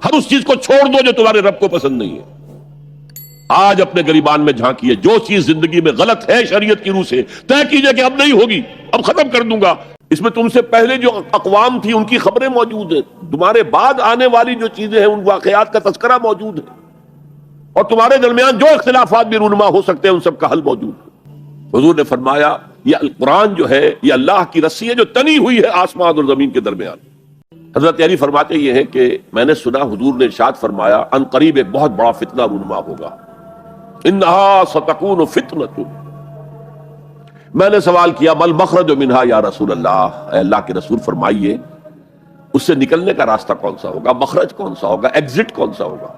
ہر اس چیز کو چھوڑ دو جو تمہارے رب کو پسند نہیں ہے۔ آج اپنے گریبان میں جھانکیے، جو چیز زندگی میں غلط ہے شریعت کی روح سے، طے کیجئے کہ اب نہیں ہوگی، اب ختم کر دوں گا۔ اس میں تم سے پہلے جو اقوام تھی ان کی خبریں موجود ہیں، تمہارے بعد آنے والی جو چیزیں ہیں ان واقعات کا تذکرہ موجود ہے، اور تمہارے درمیان جو اختلافات بھی رونما ہو سکتے ہیں ان سب کا حل موجود ہے۔ حضور نے فرمایا یہ القرآن جو ہے یہ اللہ کی رسی ہے جو تنی ہوئی ہے آسمان اور زمین کے درمیان۔ حضرت علی فرماتے یہ ہیں کہ میں نے سنا حضور نے ارشاد فرمایا ان قریب ایک بہت بڑا فتنہ رونما ہوگا، انہا ستکون فتنۃ۔ میں نے سوال کیا مل مخرج منہا یا رسول اللہ، اے اللہ کے رسول فرمائیے اس سے نکلنے کا راستہ کون سا ہوگا، مخرج کون سا ہوگا، ایگزٹ کون سا ہوگا؟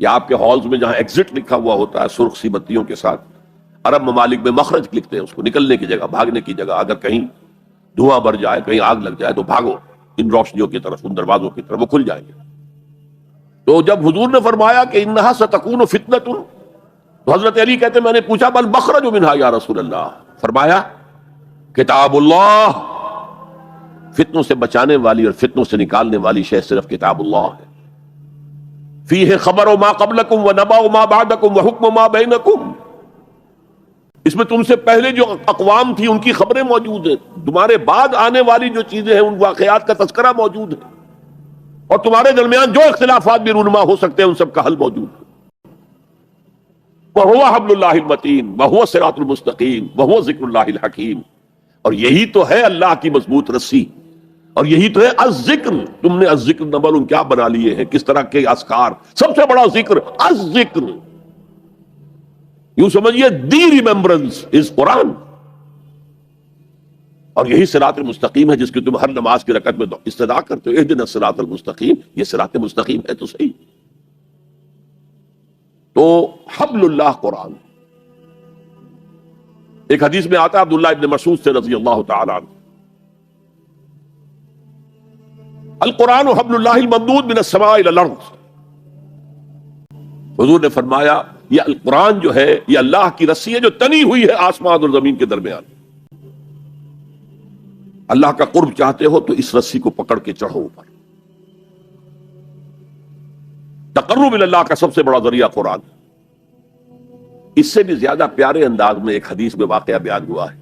یا آپ کے ہالز میں جہاں ایگزٹ لکھا ہوا ہوتا ہے سرخ سی بتیوں کے ساتھ، عرب ممالک میں مخرج لکھتے ہیں اس کو، نکلنے کی جگہ، بھاگنے کی جگہ، اگر کہیں دھواں بھر جائے، کہیں آگ لگ جائے تو بھاگو ان روشنیوں کی طرف، ان دروازوں کی طرف، وہ کھل جائیں گے۔ تو جب حضور نے فرمایا کہ انہا ستکون فتنۃ، تو حضرت علی کہتے میں نے پوچھا بل مخرج منہا یا رسول اللہ، فرمایا کتاب اللہ، فتنوں سے بچانے والی اور فتنوں سے نکالنے والی شے صرف کتاب اللہ ہے۔ فیہ خبر ما قبلکم ونبأ ما بعدکم وحکم ما بینکم، اس میں تم سے پہلے جو اقوام تھی ان کی خبریں موجود ہیں، تمہارے بعد آنے والی جو چیزیں ہیں ان واقعات کا تذکرہ موجود ہے، اور تمہارے درمیان جو اختلافات بھی رونما ہو سکتے ہیں ان سب کا حل موجود ہے۔ وَهُوَ حَبْلُ اللَّهِ الْمَتِينُ وَهُوَ الصِّرَاطُ الْمُسْتَقِيمُ وَهُوَ ذِكْرُ اللَّهِ الْحَكِيمُ، اور یہی تو ہے اللہ کی مضبوط رسی، اور یہی تو ہے الذکر۔ تم نے الذکر نہ معلوم کیا بنا لیے ہیں، کس طرح کے اذکار، سب سے بڑا ذکر الذکر، یوں سمجھیے دی ریممبرنس از قرآن، اور یہی صراط المستقیم ہے جس کی تم ہر نماز کی رکعت میں استدعا کرتے ہو، اہدنا الصراط المستقیم، یہ صراط مستقیم ہے تو صحیح۔ تو حبل اللہ قرآن، ایک حدیث میں آتا ہے عبداللہ ابن مسعود سے رضی اللہ تعالی عنہ، القرآن حبل اللہ الممدود من السماء الى الارض، حضور نے فرمایا یہ القرآن جو ہے یہ اللہ کی رسی ہے جو تنی ہوئی ہے آسمان اور زمین کے درمیان۔ اللہ کا قرب چاہتے ہو تو اس رسی کو پکڑ کے چڑھو اوپر۔ تقرب الی اللہ کا سب سے بڑا ذریعہ قرآن، اس سے بھی زیادہ پیارے انداز میں ایک حدیث میں واقعہ بیان ہوا ہے۔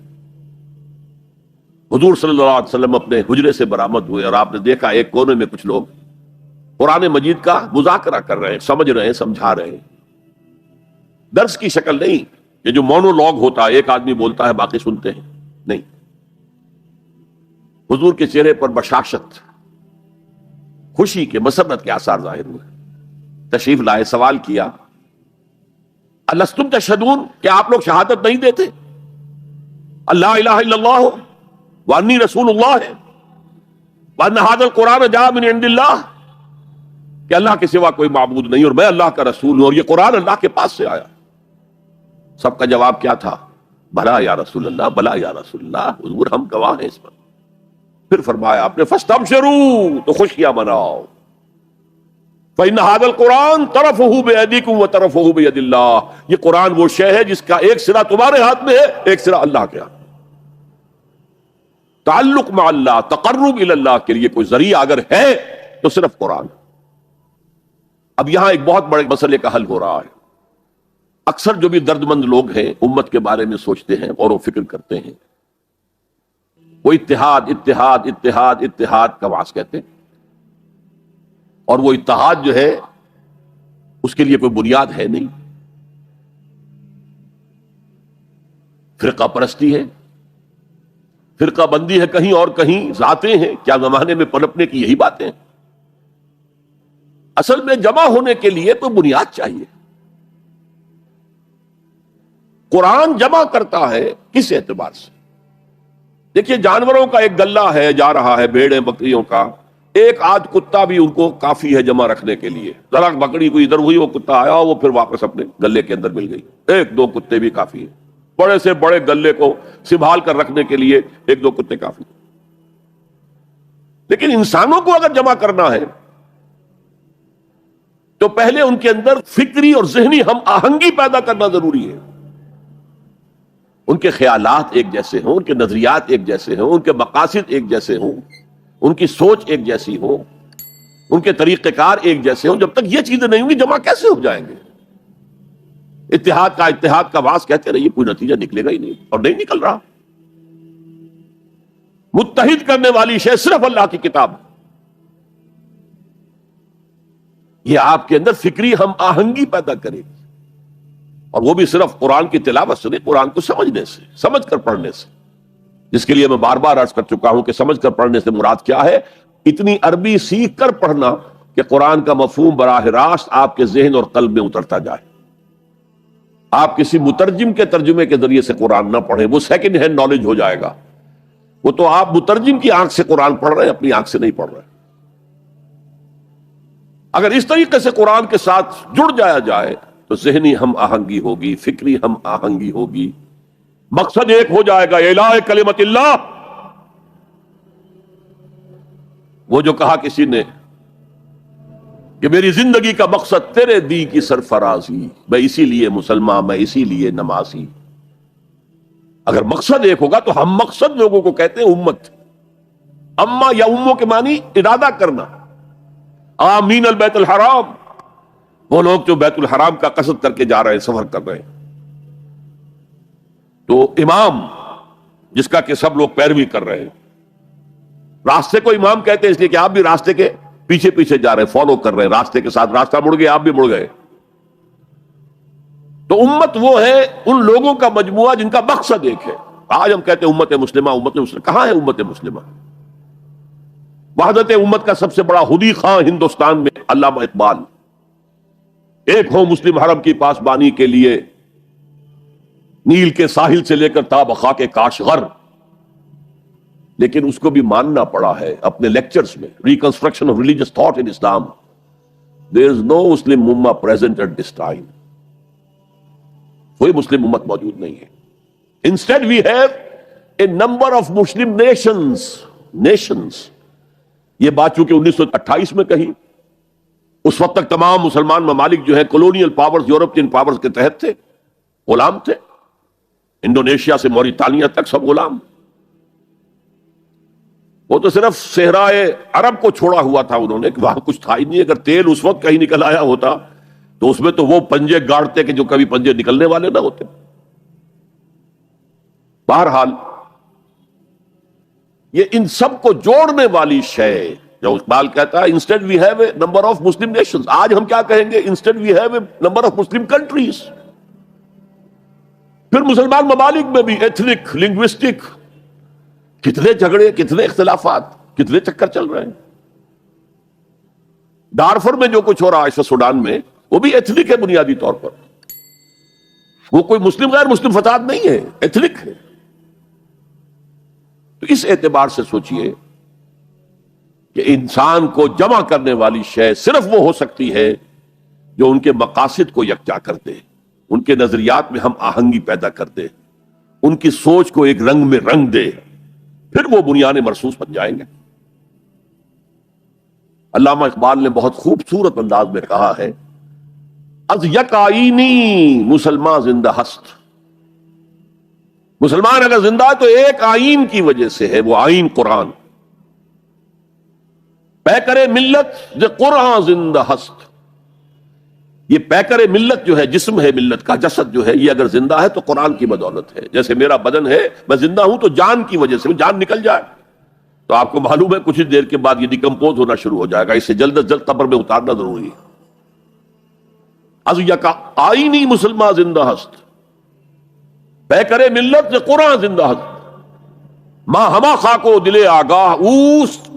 حضور صلی اللہ علیہ وسلم اپنے حجرے سے برآمد ہوئے اور آپ نے دیکھا ایک کونے میں کچھ لوگ قرآن مجید کا مذاکرہ کر رہے ہیں، سمجھ رہے ہیں، سمجھا رہے ہیں، درس کی شکل نہیں کہ جو مونولوگ ہوتا ہے ایک آدمی بولتا ہے باقی سنتے ہیں، نہیں، حضور کے چہرے پر بشاشت، خوشی کے، مسرت کے آثار ظاہر ہوئے۔ تشریف لائے، سوال کیا الستم تشہدون، کیا آپ لوگ شہادت نہیں دیتے اللہ الہ الا اللہ وانی رسول اللہ وان ھذا القرآن جاء من عند اللہ، کہ اللہ کے سوا کوئی معبود نہیں اور میں اللہ کا رسول ہوں اور یہ قرآن اللہ کے پاس سے آیا۔ سب کا جواب کیا تھا؟ بھلا یا رسول اللہ، بھلا یا رسول اللہ، حضور ہم گواہ ہیں اس پر۔ پھر فرمایا آپ نے فاستبشروا، تو خوشیاں مناؤ، فإن هذا القرآن طرفه بأيديكم وطرفه بيد الله، یہ قرآن وہ شے ہے جس کا ایک سرا تمہارے ہاتھ میں ہے، ایک سرا اللہ کے ہاتھ۔ تعلق مع اللہ، تقرب الی اللہ کے لیے کوئی ذریعہ اگر ہے تو صرف قرآن۔ اب یہاں ایک بہت بڑے مسئلے کا حل ہو رہا ہے۔ اکثر جو بھی درد مند لوگ ہیں امت کے بارے میں سوچتے ہیں، غور و فکر کرتے ہیں، وہ اتحاد اتحاد اتحاد اتحاد کا واس کہتے ہیں، اور وہ اتحاد جو ہے اس کے لیے کوئی بنیاد ہے نہیں، فرقہ پرستی ہے، فرقہ بندی ہے، کہیں اور کہیں ذاتیں ہیں، کیا زمانے میں پنپنے کی یہی باتیں ہیں۔ اصل میں جمع ہونے کے لیے تو بنیاد چاہیے۔ قرآن جمع کرتا ہے کس اعتبار سے؟ دیکھیے جانوروں کا ایک گلہ ہے جا رہا ہے، بھیڑیں بکریوں کا، ایک آدھ کتا بھی ان کو کافی ہے جمع رکھنے کے لیے، ذرا بکری کو ادھر ہوئی وہ کتا آیا وہ پھر واپس اپنے گلے کے اندر مل گئی، ایک دو کتے بھی کافی ہیں، بڑے سے بڑے گلے کو سنبھال کر رکھنے کے لیے ایک دو کتے کافی ہیں۔ لیکن انسانوں کو اگر جمع کرنا ہے تو پہلے ان کے اندر فکری اور ذہنی ہم آہنگی پیدا کرنا ضروری ہے، ان کے خیالات ایک جیسے ہوں، ان کے نظریات ایک جیسے ہوں، ان کے مقاصد ایک جیسے ہوں، ان کی سوچ ایک جیسی ہو۔ ان کے طریقہ کار ایک جیسے ہوں. جب تک یہ چیزیں نہیں ہوں گی جمع کیسے ہو جائیں گے؟ اتحاد کا واس کہتے رہیے، کوئی نتیجہ نکلے گا ہی نہیں، اور نہیں نکل رہا. متحد کرنے والی شے صرف اللہ کی کتاب. یہ آپ کے اندر فکری ہم آہنگی پیدا کرے گی، اور وہ بھی صرف قرآن کی تلاوت سے نہیں، قرآن کو سمجھنے سے، سمجھ کر پڑھنے سے، جس کے لیے میں بار بار عرض کر چکا ہوں کہ سمجھ کر پڑھنے سے مراد کیا ہے؟ اتنی عربی سیکھ کر پڑھنا کہ قرآن کا مفہوم براہ راست آپ کے ذہن اور قلب میں اترتا جائے. آپ کسی مترجم کے ترجمے کے ذریعے سے قرآن نہ پڑھیں، وہ سیکنڈ ہینڈ نالج ہو جائے گا. وہ تو آپ مترجم کی آنکھ سے قرآن پڑھ رہے ہیں، اپنی آنکھ سے نہیں پڑھ رہے. اگر اس طریقے سے قرآن کے ساتھ جڑ جایا جائے تو ذہنی ہم آہنگی ہوگی، فکری ہم آہنگی ہوگی، مقصد ایک ہو جائے گا، اعلاء کلمت اللہ. وہ جو کہا کسی نے کہ میری زندگی کا مقصد تیرے دی کی سرفرازی، میں اسی لیے مسلمان، میں اسی لیے نمازی. اگر مقصد ایک ہوگا تو ہم مقصد لوگوں کو کہتے ہیں امت. اما یا اموں کے معنی ارادہ کرنا. آمین البیت الحرام، وہ لوگ جو بیت الحرام کا قصد کر کے جا رہے ہیں، سفر کر رہے ہیں. تو امام جس کا کہ سب لوگ پیروی کر رہے ہیں، راستے کو امام کہتے ہیں اس لیے کہ آپ بھی راستے کے پیچھے پیچھے جا رہے ہیں، فالو کر رہے ہیں راستے کے ساتھ. راستہ مڑ گیا، آپ بھی مڑ گئے. تو امت وہ ہے ان لوگوں کا مجموعہ جن کا مقصد ایک ہے. آج ہم کہتے ہیں امت مسلمہ، امت مسلمہ. کہاں ہے امت مسلمہ؟ وحدت امت کا سب سے بڑا خودی خواہ ہندوستان میں علامہ اقبال، ایک ہو مسلم حرم کی پاسبانی کے لیے، نیل کے ساحل سے لے کر تا بخاک کاشغر. لیکن اس کو بھی ماننا پڑا ہے اپنے لیکچرز میں، reconstruction of religious thought in Islam. There is no Muslim امہ پریزنٹ ایٹ دس ٹائم. کوئی مسلم امت موجود نہیں ہے. Instead we have a number of Muslim nations. یہ بات چونکہ 1928 میں کہی، اس وقت تک تمام مسلمان ممالک جو ہیں کولونیل پاورز، یورپین پاورز کے تحت تھے، غلام تھے. انڈونیشیا سے موریتانیہ تک سب غلام. وہ تو صرف صحرائے عرب کو چھوڑا ہوا تھا انہوں نے، کہ وہاں کچھ تھا ہی نہیں. اگر تیل اس وقت کہیں نکل آیا ہوتا تو اس میں تو وہ پنجے گاڑتے کہ جو کبھی پنجے نکلنے والے نہ ہوتے. بہرحال یہ ان سب کو جوڑنے والی شے جو اقبال کہتا ہے instead we have a number of Muslim nations. آج ہم کیا کہیں گے؟ Instead we have a number of Muslim countries. پھر مسلمان ممالک میں بھی ایتھنک، لنگوسٹک، کتنے جھگڑے، کتنے اختلافات، کتنے چکر چل رہے ہیں. ڈارفر میں جو کچھ ہو رہا ہے سوڈان میں، وہ بھی ایتھنک ہے بنیادی طور پر. وہ کوئی مسلم غیر مسلم فساد نہیں ہے، ایتھنک ہے. تو اس اعتبار سے سوچئے کہ انسان کو جمع کرنے والی شے صرف وہ ہو سکتی ہے جو ان کے مقاصد کو یکجا کر دے، ان کے نظریات میں ہم آہنگی پیدا کر دے، ان کی سوچ کو ایک رنگ میں رنگ دے. پھر وہ بنیاد مرصوص بن جائیں گے. علامہ اقبال نے بہت خوبصورت انداز میں کہا ہے، از یک آئینی مسلمان زندہ ہست. مسلمان اگر زندہ ہے تو ایک آئین کی وجہ سے ہے، وہ آئین قرآن. پیکر ملت ز قرآن زندہ ہست. یہ پیکر ملت جو ہے، جسم ہے ملت کا، جسد جو ہے، یہ اگر زندہ ہے تو قرآن کی بدولت ہے. جیسے میرا بدن ہے، میں زندہ ہوں تو جان کی وجہ سے. جان نکل جائے تو آپ کو معلوم ہے کچھ ہی دیر کے بعد یہ ڈیکمپوز ہونا شروع ہو جائے گا. اسے جلد از جلد قبر میں اتارنا ضروری ہے. از یکا آئینی مسلمان زندہ ہست، پیکر ملت ز قرآن زندہ ہست. ماں ہما خاکو دل آگاہ اوست،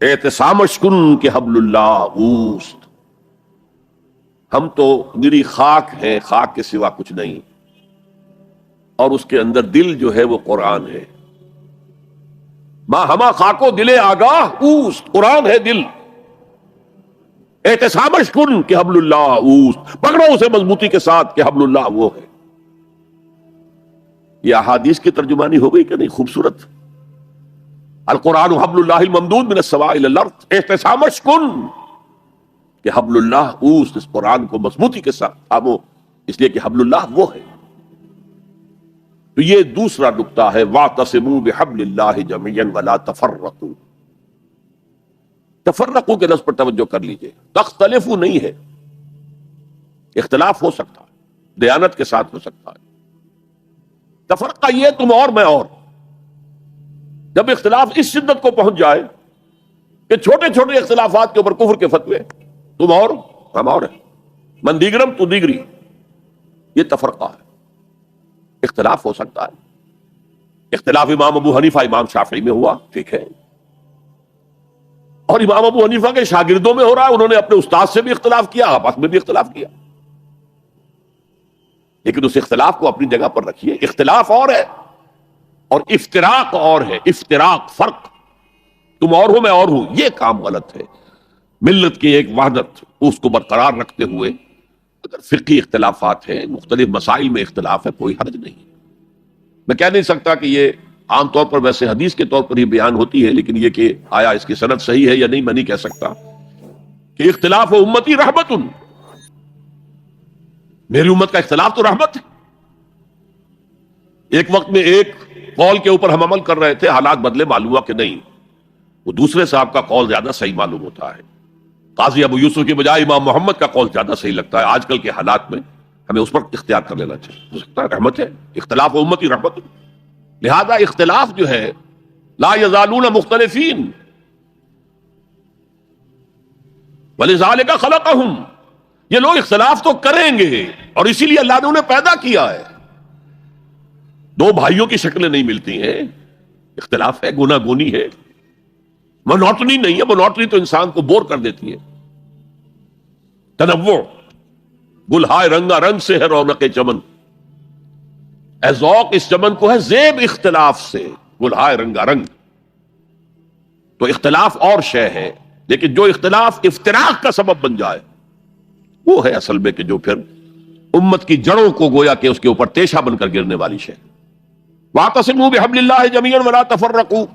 اعتصامش کن کہ حبل اللہ اوست. ہم تو نری خاک ہیں، خاک کے سوا کچھ نہیں، اور اس کے اندر دل جو ہے وہ قرآن ہے. ماں ہما خاکو دل آگاہ اوست، قرآن ہے دل. احتسامش کن کہ حبل اللہ اوست، پکڑو اسے مضبوطی کے ساتھ کہ حبل اللہ وہ ہے. یہ احادیث کی ترجمانی ہو گئی کہ نہیں؟ خوبصورت. القرآن حبل اللہ الممدود من السماء الی الارض، احتسامش کن کہ حبل اللہ اوست. اس قرآن کو مضبوطی کے ساتھ تھامو، اس لیے کہ حبل اللہ وہ ہے. تو یہ دوسرا نقطہ ہے، واعتصموا بحبل اللہ جميعا ولا تفرقوا. تفرقو کے لفظ پر توجہ کر لیجئے، تختلفو نہیں ہے، اختلاف ہو سکتا ہے، دیانت کے ساتھ ہو سکتا ہے۔ تفرقہ یہ تم اور میں اور، جب اختلاف اس شدت کو پہنچ جائے کہ چھوٹے چھوٹے اختلافات کے اوپر کفر کے فتوے، تم اور ہم اور ہیں، من دیگرم تو دیگری، یہ تفرقہ ہے۔ اختلاف ہو سکتا ہے، اختلاف امام ابو حنیفہ امام شافعی میں ہوا، ٹھیک ہے، اور امام ابو حنیفہ کے شاگردوں میں ہو رہا ہے، انہوں نے اپنے استاد سے بھی اختلاف کیا، آپس میں بھی اختلاف کیا، لیکن اس اختلاف کو اپنی جگہ پر رکھیے۔ اختلاف اور ہے اور افتراق اور ہے، افتراق فرق، تم اور ہو میں اور ہوں، یہ کام غلط ہے۔ ملت کی ایک وحدت اس کو برقرار رکھتے ہوئے اگر فقہی اختلافات ہیں، مختلف مسائل میں اختلاف ہے، کوئی حرج نہیں۔ میں کہہ نہیں سکتا کہ یہ عام طور پر ویسے حدیث کے طور پر یہ بیان ہوتی ہے، لیکن یہ کہ آیا اس کی سند صحیح ہے یا نہیں میں نہیں کہہ سکتا، کہ اختلاف امتی رحمت، میری امت کا اختلاف تو رحمت ہے۔ ایک وقت میں ایک قول کے اوپر ہم عمل کر رہے تھے، حالات بدلے، معلوم ہوا کہ نہیں، وہ دوسرے صاحب کا قول زیادہ صحیح معلوم ہوتا ہے، قاضی ابو یوسف کی بجائے امام محمد کا قول زیادہ صحیح لگتا ہے۔ آج کل کے حالات میں ہمیں اس پر اختیار کر لینا چاہیے، ہو سکتا ہے رحمت ہے، اختلاف امتی رحمت، لہذا اختلاف جو ہے لا یزالون مختلفین ولذالک خلقہم، یہ لوگ اختلاف تو کریں گے اور اسی لیے اللہ نے انہیں پیدا کیا ہے۔ دو بھائیوں کی شکلیں نہیں ملتی ہیں، اختلاف ہے، گنا گونی ہے، مونوٹنی نہیں ہے، مونوٹنی تو انسان کو بور کر دیتی ہے۔ تنوع، گلہائے رنگا رنگ سے ہے رونق چمن، اے ذوق اس چمن کو ہے زیب اختلاف سے، گلہائے رنگا رنگ۔ تو اختلاف اور شے ہے، لیکن جو اختلاف افتراق کا سبب بن جائے وہ ہے اصل میں کہ جو پھر امت کی جڑوں کو گویا کہ اس کے اوپر تیشہ بن کر گرنے والی شے۔ وَاعْتَصِمُوا بِحَبْلِ اللَّهِ جَمِيعًا وَلَا تَفَرَّقُوا،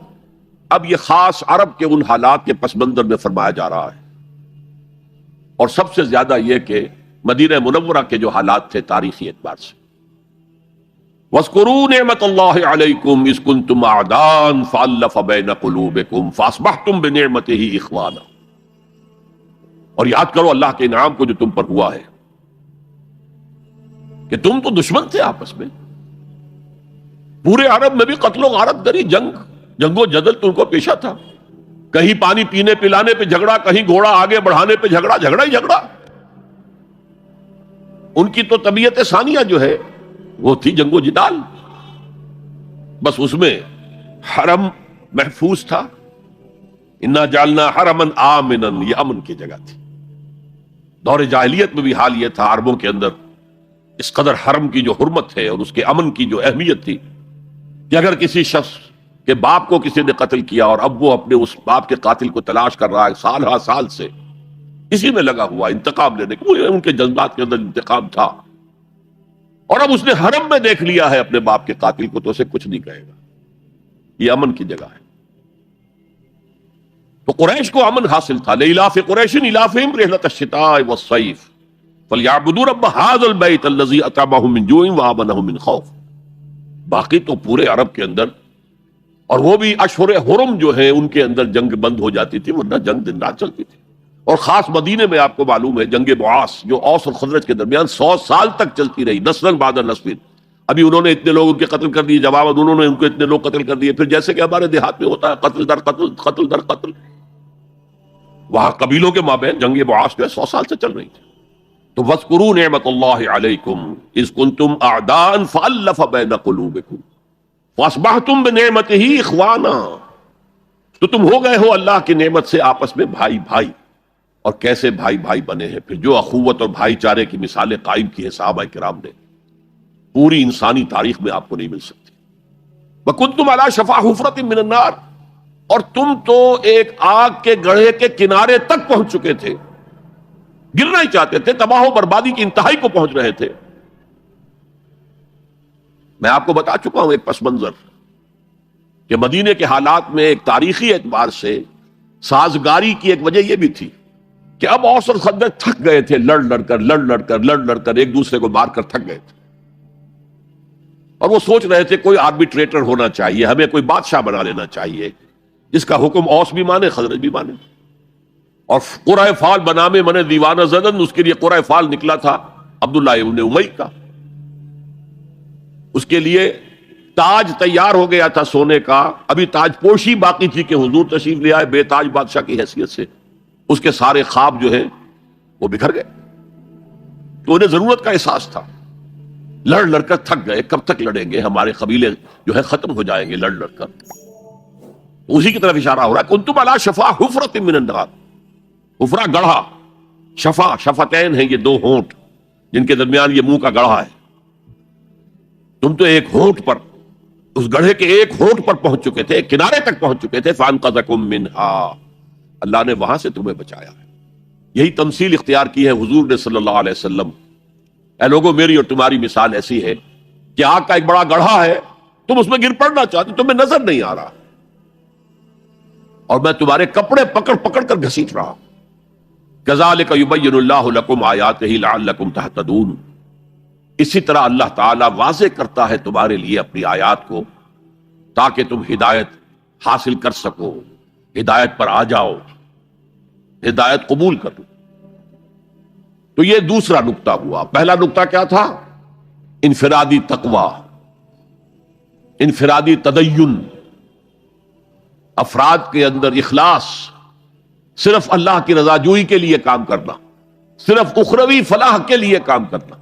اب یہ خاص عرب کے ان حالات کے پس منظر میں فرمایا جا رہا ہے، اور سب سے زیادہ یہ کہ مدینہ منورہ کے جو حالات تھے تاریخی اعتبار سے۔ وَاذْكُرُوا نِعْمَةَ اللَّهِ عَلَيْكُمْ إِذْ كُنْتُمْ أَعْدَاءً فَأَلَّفَ بَيْنَ قُلُوبِكُمْ فَأَصْبَحْتُمْ بِنِعْمَتِهِ إِخْوَانًا، اور یاد کرو اللہ کے انعام کو جو تم پر ہوا ہے، کہ تم تو دشمن تھے آپس میں، پورے عرب میں بھی قتل و غارت گری، جنگ و جدل تم کو پیشہ تھا، کہیں پانی پینے پلانے پہ جھگڑا، کہیں گھوڑا آگے بڑھانے پہ جھگڑا، جھگڑا ہی جھگڑا۔ ان کی تو طبیعت ثانیہ جو ہے وہ تھی جنگ و جدال، بس اس میں حرم محفوظ تھا، انا جعلنا حرما آمنا، یہ امن کی جگہ تھی۔ دور جاہلیت میں بھی حال یہ تھا، عربوں کے اندر اس قدر حرم کی جو حرمت ہے اور اس کے امن کی جو اہمیت تھی کہ اگر کسی شخص کے باپ کو کسی نے قتل کیا اور اب وہ اپنے اس باپ کے قاتل کو تلاش کر رہا ہے، سال ہا سال سے اسی میں لگا ہوا انتقام لینے کو، ان کے جذبات کے اندر انتقام تھا، اور اب اس نے حرم میں دیکھ لیا ہے اپنے باپ کے قاتل کو، تو اسے کچھ نہیں کہے گا، یہ امن کی جگہ ہے۔ تو قریش کو امن حاصل تھا، لإلاف قریش إِلَافِهِمْ رِحْلَةَ الشِّتَاءِ وَالصَّيْفِ فَلْيَعْبُدُوا رَبَّ هَٰذَا الْبَيْتِ الَّذِي أَطْعَمَهُم مِّن جُوعٍ وَآمَنَهُم مِّن خَوْفٍ۔ باقی تو پورے عرب کے اندر، اور وہ بھی اشہر حرم جو ہیں ان کے اندر جنگ بند ہو جاتی تھی، ورنہ جنگ دن رات چلتی تھی، اور خاص مدینے میں آپ کو معلوم ہے جنگ بعاث جو اوس اور خزرج کے درمیان 100 سال تک چلتی رہی، نسلاً بعد نسل۔ ابھی انہوں نے اتنے لوگ ان کے قتل کر دیے، جواب انہوں نے ان کو اتنے لوگ قتل کر دیے، پھر جیسے کہ ہمارے دیہات میں ہوتا ہے قتل در قتل، قتل در قتل، وہاں قبیلوں کے مابین جنگ بعاث جو ہے 100 سال سے چل رہی تھی۔ تو وَاذْكُرُوا نِعْمَةَ اللَّهِ عَلَيْكُمْ إِذْ كُنْتُمْ أَعْدَاءً فَأَلَّفَ بَيْنَ قُلُوبِكُمْ فَأَصْبَحْتُمْ بِنِعْمَتِهِ إِخْوَانًا، تو تم ہو گئے ہو اللہ کی نعمت سے آپس میں بھائی بھائی۔ اور کیسے بھائی بھائی بنے ہیں پھر، جو اخوت اور بھائی چارے کی مثالیں قائم کی ہے صحابہ کرام نے، پوری انسانی تاریخ میں آپ کو نہیں مل سکتی۔ وَكُنْتُمْ عَلَى شَفَا حُفْرَةٍ مِّنَ النَّارِ، اور تم تو ایک آگ کے گڑھے کے کنارے تک پہنچ چکے تھے، گرنا ہی چاہتے تھے، تباہ و بربادی کی انتہائی کو پہنچ رہے تھے۔ میں آپ کو بتا چکا ہوں ایک پس منظر کہ مدینے کے حالات میں ایک تاریخی اعتبار سے سازگاری کی ایک وجہ یہ بھی تھی کہ اب اوس اور خزرج تھک گئے تھے، لڑ لڑ کر ایک دوسرے کو مار کر تھک گئے تھے، اور وہ سوچ رہے تھے کوئی آربیٹریٹر ہونا چاہیے، ہمیں کوئی بادشاہ بنا لینا چاہیے جس کا حکم اوس بھی مانے خزرج بھی مانے۔ اور قرۂ فال بنامے من دیوانہ زدن، اس کے لیے قرۂ فال نکلا تھا عبداللہ ابن امی کا. اس کے لیے تاج تیار ہو گیا تھا سونے کا، ابھی تاج پوشی باقی تھی کہ حضور تشریف لے آئے بے تاج بادشاہ کی حیثیت سے. اس کے سارے خواب جو ہیں وہ بکھر گئے. تو انہیں ضرورت کا احساس تھا. لڑ لڑ کر تھک گئے، کب تک لڑیں گے، ہمارے قبیلے جو ہے ختم ہو جائیں گے لڑ لڑ کر. اسی کی طرف اشارہ ہو رہا ہے. کنتم علی شفا حفرۃ من النار. حفرہ گڑھا، شفا شفتین ہیں یہ دو ہونٹ جن کے درمیان یہ منہ کا گڑھا ہے. تم تو ایک ہونٹ پر، اس گڑھے کے ایک ہونٹ پر پہنچ چکے تھے، ایک کنارے تک پہنچ چکے تھے. فانقذکم منہا، اللہ نے وہاں سے تمہیں بچایا ہے. یہی تمثیل اختیار کی ہے حضور نے صلی اللہ علیہ وسلم. اے لوگوں، میری اور تمہاری مثال ایسی ہے کہ آگ کا ایک بڑا گڑھا ہے، تم اس میں گر پڑنا چاہتے، تمہیں نظر نہیں آ رہا، اور میں تمہارے کپڑے پکڑ پکڑ کر گھسیٹ رہا ہوں. کذالک یبین اللہ لکم آیاتہ لعلکم تہتدون. اسی طرح اللہ تعالیٰ واضح کرتا ہے تمہارے لیے اپنی آیات کو تاکہ تم ہدایت حاصل کر سکو، ہدایت پر آ جاؤ، ہدایت قبول کرو. تو یہ دوسرا نقطہ ہوا. پہلا نقطہ کیا تھا؟ انفرادی تقوی، انفرادی تدین، افراد کے اندر اخلاص، صرف اللہ کی رضا جوئی کے لیے کام کرنا، صرف اخروی فلاح کے لیے کام کرنا.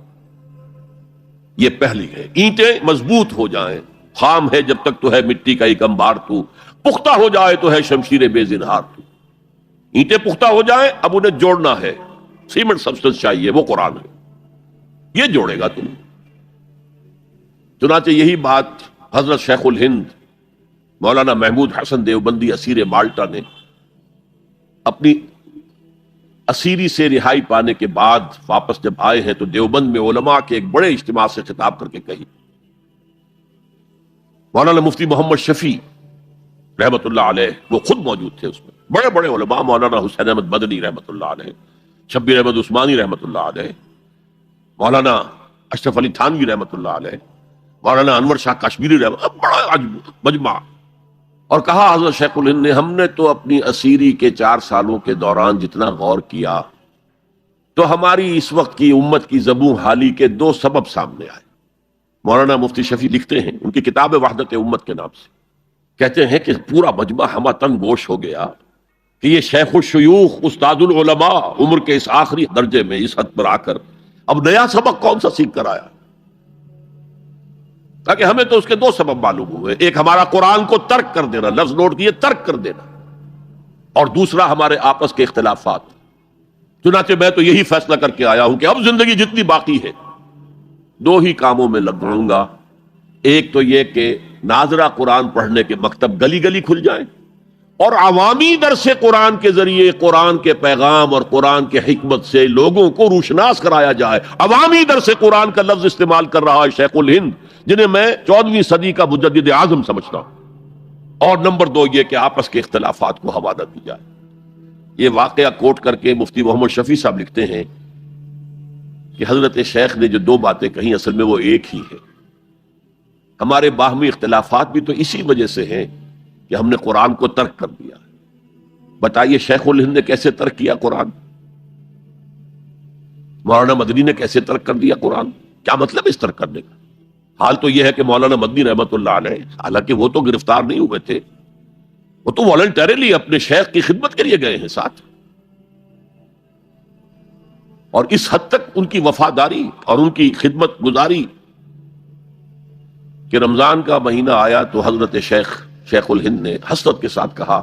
یہ پہلی ہے. اینٹیں مضبوط ہو جائیں، خام ہے جب تک تو ہے مٹی کا ایک انبار تو، پختہ ہو جائے تو ہے شمشیر بے زنہار تو. اینٹیں پختہ ہو جائیں، اب انہیں جوڑنا ہے، سیمنٹ سبسٹنس چاہیے، وہ قرآن ہے، یہ جوڑے گا تم. چنانچہ یہی بات حضرت شیخ الہند مولانا محمود حسن دیوبندی اسیر مالٹا نے اپنی اسیری سے رہائی پانے کے بعد واپس جب آئے ہیں تو دیوبند میں علماء کے ایک بڑے اجتماع سے خطاب کر کے کہی. مولانا مفتی محمد شفیع رحمت اللہ علیہ وہ خود موجود تھے اس میں، بڑے بڑے علماء، مولانا حسین احمد مدنی رحمت اللہ علیہ، شبیر احمد عثمانی رحمت اللہ علیہ، مولانا اشرف علی تھانوی رحمت اللہ علیہ، مولانا انور شاہ کشمیری رحمت، بڑا مجمع. اور کہا حضرت شیخ الہند نے، ہم نے تو اپنی اسیری کے 4 سالوں کے دوران جتنا غور کیا تو ہماری اس وقت کی امت کی زبوں حالی کے 2 سبب سامنے آئے. مولانا مفتی شفیع لکھتے ہیں ان کی کتاب وحدت امت کے نام سے، کہتے ہیں کہ پورا مجمع ہمہ تن گوش ہو گیا کہ یہ شیخ الشیوخ استاد العلماء عمر کے اس آخری درجے میں اس حد پر آ کر اب نیا سبق کون سا سیکھ کر آیا. تاکہ ہمیں تو اس کے 2 سبب معلوم ہوئے، ایک ہمارا قرآن کو ترک کر دینا، لفظ نوٹ کیے، ترک کر دینا، اور دوسرا ہمارے آپس کے اختلافات. چنانچہ میں تو یہی فیصلہ کر کے آیا ہوں کہ اب زندگی جتنی باقی ہے 2 ہی کاموں میں لگ رہوں گا. ایک تو یہ کہ ناظرہ قرآن پڑھنے کے مکتب گلی گلی کھل جائیں، اور عوامی درس قرآن کے ذریعے قرآن کے پیغام اور قرآن کے حکمت سے لوگوں کو روشناس کرایا جائے. عوامی درس قرآن کا لفظ استعمال کر رہا ہے شیخ الہند، جنہیں میں 14ویں صدی کا مجدد اعظم سمجھتا ہوں. اور نمبر 2 یہ کہ آپس کے اختلافات کو حوالہ دی جائے. یہ واقعہ کوٹ کر کے مفتی محمد شفیع صاحب لکھتے ہیں کہ حضرت شیخ نے جو 2 باتیں کہیں اصل میں وہ ایک ہی ہے. ہمارے باہمی اختلافات بھی تو اسی وجہ سے ہیں کہ ہم نے قرآن کو ترک کر دیا. بتائیے شیخ الہند نے کیسے ترک کیا قرآن؟ مولانا مدنی نے کیسے ترک کر دیا قرآن؟ کیا مطلب اس ترک کرنے کا؟ حال تو یہ ہے کہ مولانا مدنی رحمت اللہ علیہ، حالانکہ وہ تو گرفتار نہیں ہوئے تھے، وہ تو والنٹریلی اپنے شیخ کی خدمت کے لیے گئے ہیں ساتھ. اور اس حد تک ان کی وفاداری اور ان کی خدمت گزاری کہ رمضان کا مہینہ آیا تو حضرت شیخ الہند نے حسرت کے ساتھ کہا،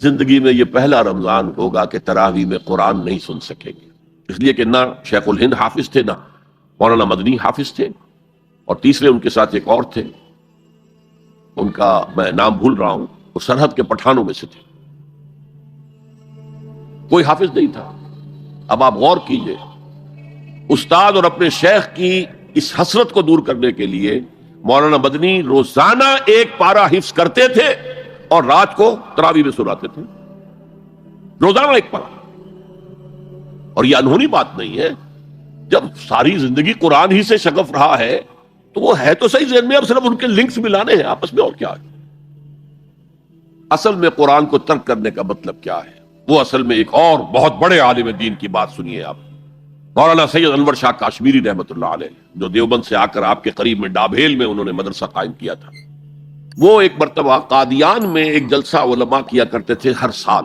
زندگی میں یہ پہلا رمضان ہوگا کہ تراویح میں قرآن نہیں سن سکیں گے. اس لیے کہ نہ شیخ الہند حافظ تھے، نہ مولانا مدنی حافظ تھے، اور تیسرے ان کے ساتھ ایک اور تھے، ان کا میں نام بھول رہا ہوں، وہ سرحد کے پٹھانوں میں سے تھے، کوئی حافظ نہیں تھا. اب آپ غور کیجئے، استاد اور اپنے شیخ کی اس حسرت کو دور کرنے کے لیے مولانا مدنی روزانہ 1 پارہ حفظ کرتے تھے اور رات کو تراویح میں سناتے تھے، روزانہ 1 پارہ. اور یہ انہونی بات نہیں ہے، جب ساری زندگی قرآن ہی سے شغف رہا ہے تو وہ ہے تو صحیح ذہن میں، اب صرف ان کے لنکس ملانے ہیں آپس میں، اور کیا ہے. اصل میں قرآن کو ترک کرنے کا مطلب کیا ہے؟ وہ اصل میں ایک اور بہت بڑے عالم دین کی بات سنیے آپ، مولانا سید انور شاہ کاشمیری رحمۃ اللہ علیہ، جو دیوبند سے آ کر آپ کے قریب میں ڈابھیل میں انہوں نے مدرسہ قائم کیا تھا۔ وہ ایک مرتبہ قادیان میں ایک جلسہ علماء کیا کرتے تھے ہر سال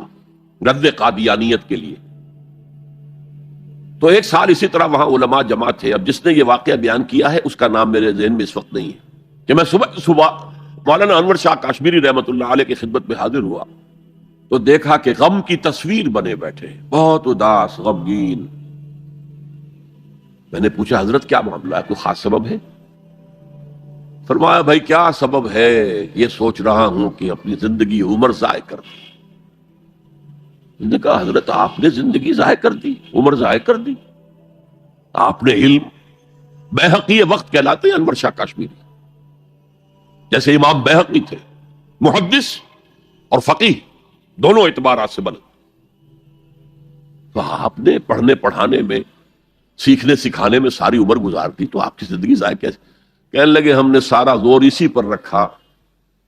رد قادیانیت کے لیے، تو ایک سال اسی طرح وہاں علماء جمع تھے۔ اب جس نے یہ واقعہ بیان کیا ہے اس کا نام میرے ذہن میں اس وقت نہیں ہے، کہ میں صبح مولانا انور شاہ کاشمیری رحمۃ اللہ علیہ کی خدمت میں حاضر ہوا تو دیکھا کہ غم کی تصویر بنے بیٹھے، بہت اداس غمگین۔ میں نے پوچھا حضرت کیا معاملہ ہے، کوئی خاص سبب ہے؟ فرمایا بھائی کیا سبب ہے، یہ سوچ رہا ہوں کہ اپنی زندگی عمر ضائع کر دی۔ میں نے کہا حضرت آپ نے زندگی ضائع کر دی، عمر ضائع کر دی؟ آپ نے علم، بیہقی وقت کہلاتے ہیں انور شاہ کاشمیری، جیسے امام بیہقی تھے، محدث اور فقیہ دونوں اعتبارات سے بلند، تو آپ نے پڑھنے پڑھانے میں، سیکھنے سکھانے میں ساری عمر گزار دی، تو آپ کی زندگی ضائع کیسے؟ کہنے لگے ہم نے سارا زور اسی پر رکھا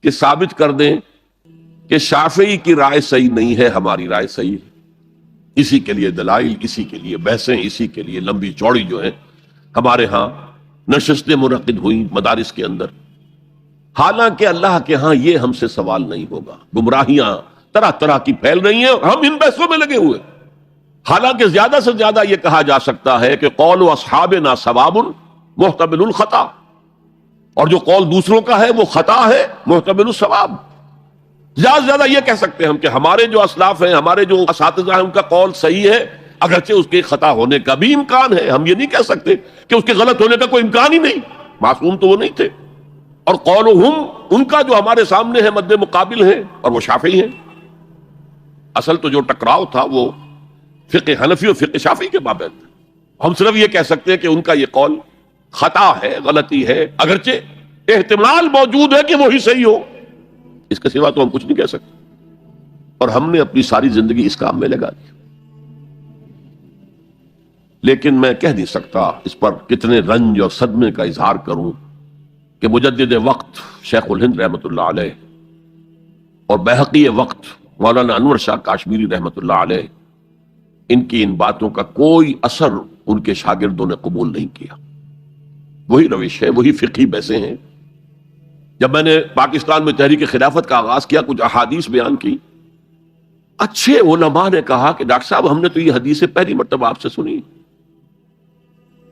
کہ ثابت کر دیں کہ شافعی کی رائے صحیح نہیں ہے، ہماری رائے صحیح ہے۔ اسی کے لیے دلائل، اسی کے لیے بحثیں، اسی کے لیے لمبی چوڑی جو ہے ہمارے ہاں نشستیں منعقد ہوئی مدارس کے اندر، حالانکہ اللہ کے ہاں یہ ہم سے سوال نہیں ہوگا۔ گمراہیاں طرح طرح کی پھیل رہی ہیں اور ہم ان بحثوں میں لگے ہوئے، حالانکہ زیادہ سے زیادہ یہ کہا جا سکتا ہے کہ قول اصحابنا ثواب محتمل الخطا، اور جو قول دوسروں کا ہے وہ خطا ہے محتمل الثواب۔ زیادہ سے زیادہ یہ کہہ سکتے ہیں ہم کہ ہمارے جو اسلاف ہیں، ہمارے جو اساتذہ ہیں، ان کا قول صحیح ہے، اگرچہ اس کے خطا ہونے کا بھی امکان ہے۔ ہم یہ نہیں کہہ سکتے کہ اس کے غلط ہونے کا کوئی امکان ہی نہیں، معصوم تو وہ نہیں تھے۔ اور قولہم، ان کا جو ہمارے سامنے ہے مد مقابل ہے، اور وہ شافعی ہیں۔ اصل تو جو ٹکراؤ تھا وہ فقہ حنفی اور فقہ شافعی کے مابین تھا۔ ہم صرف یہ کہہ سکتے ہیں کہ ان کا یہ قول خطا ہے، غلطی ہے، اگرچہ احتمال موجود ہے کہ وہی صحیح ہو، اس کے سوا تو ہم کچھ نہیں کہہ سکتے۔ اور ہم نے اپنی ساری زندگی اس کام میں لگا دی، لیکن میں کہہ نہیں سکتا اس پر کتنے رنج اور صدمے کا اظہار کروں کہ مجدد وقت شیخ الہند رحمۃ اللہ علیہ اور بیہقی وقت مولانا انور شاہ کاشمیری رحمۃ اللہ علیہ، ان کی ان باتوں کا کوئی اثر ان کے شاگردوں نے قبول نہیں کیا۔ وہی روش ہے، وہی فقہی بحثیں ہیں۔ جب میں نے پاکستان میں تحریک خلافت کا آغاز کیا، کچھ احادیث بیان کی، اچھے علماء نے کہا کہ ڈاکٹر صاحب ہم نے تو یہ حدیثیں پہلی مرتبہ آپ سے سنی۔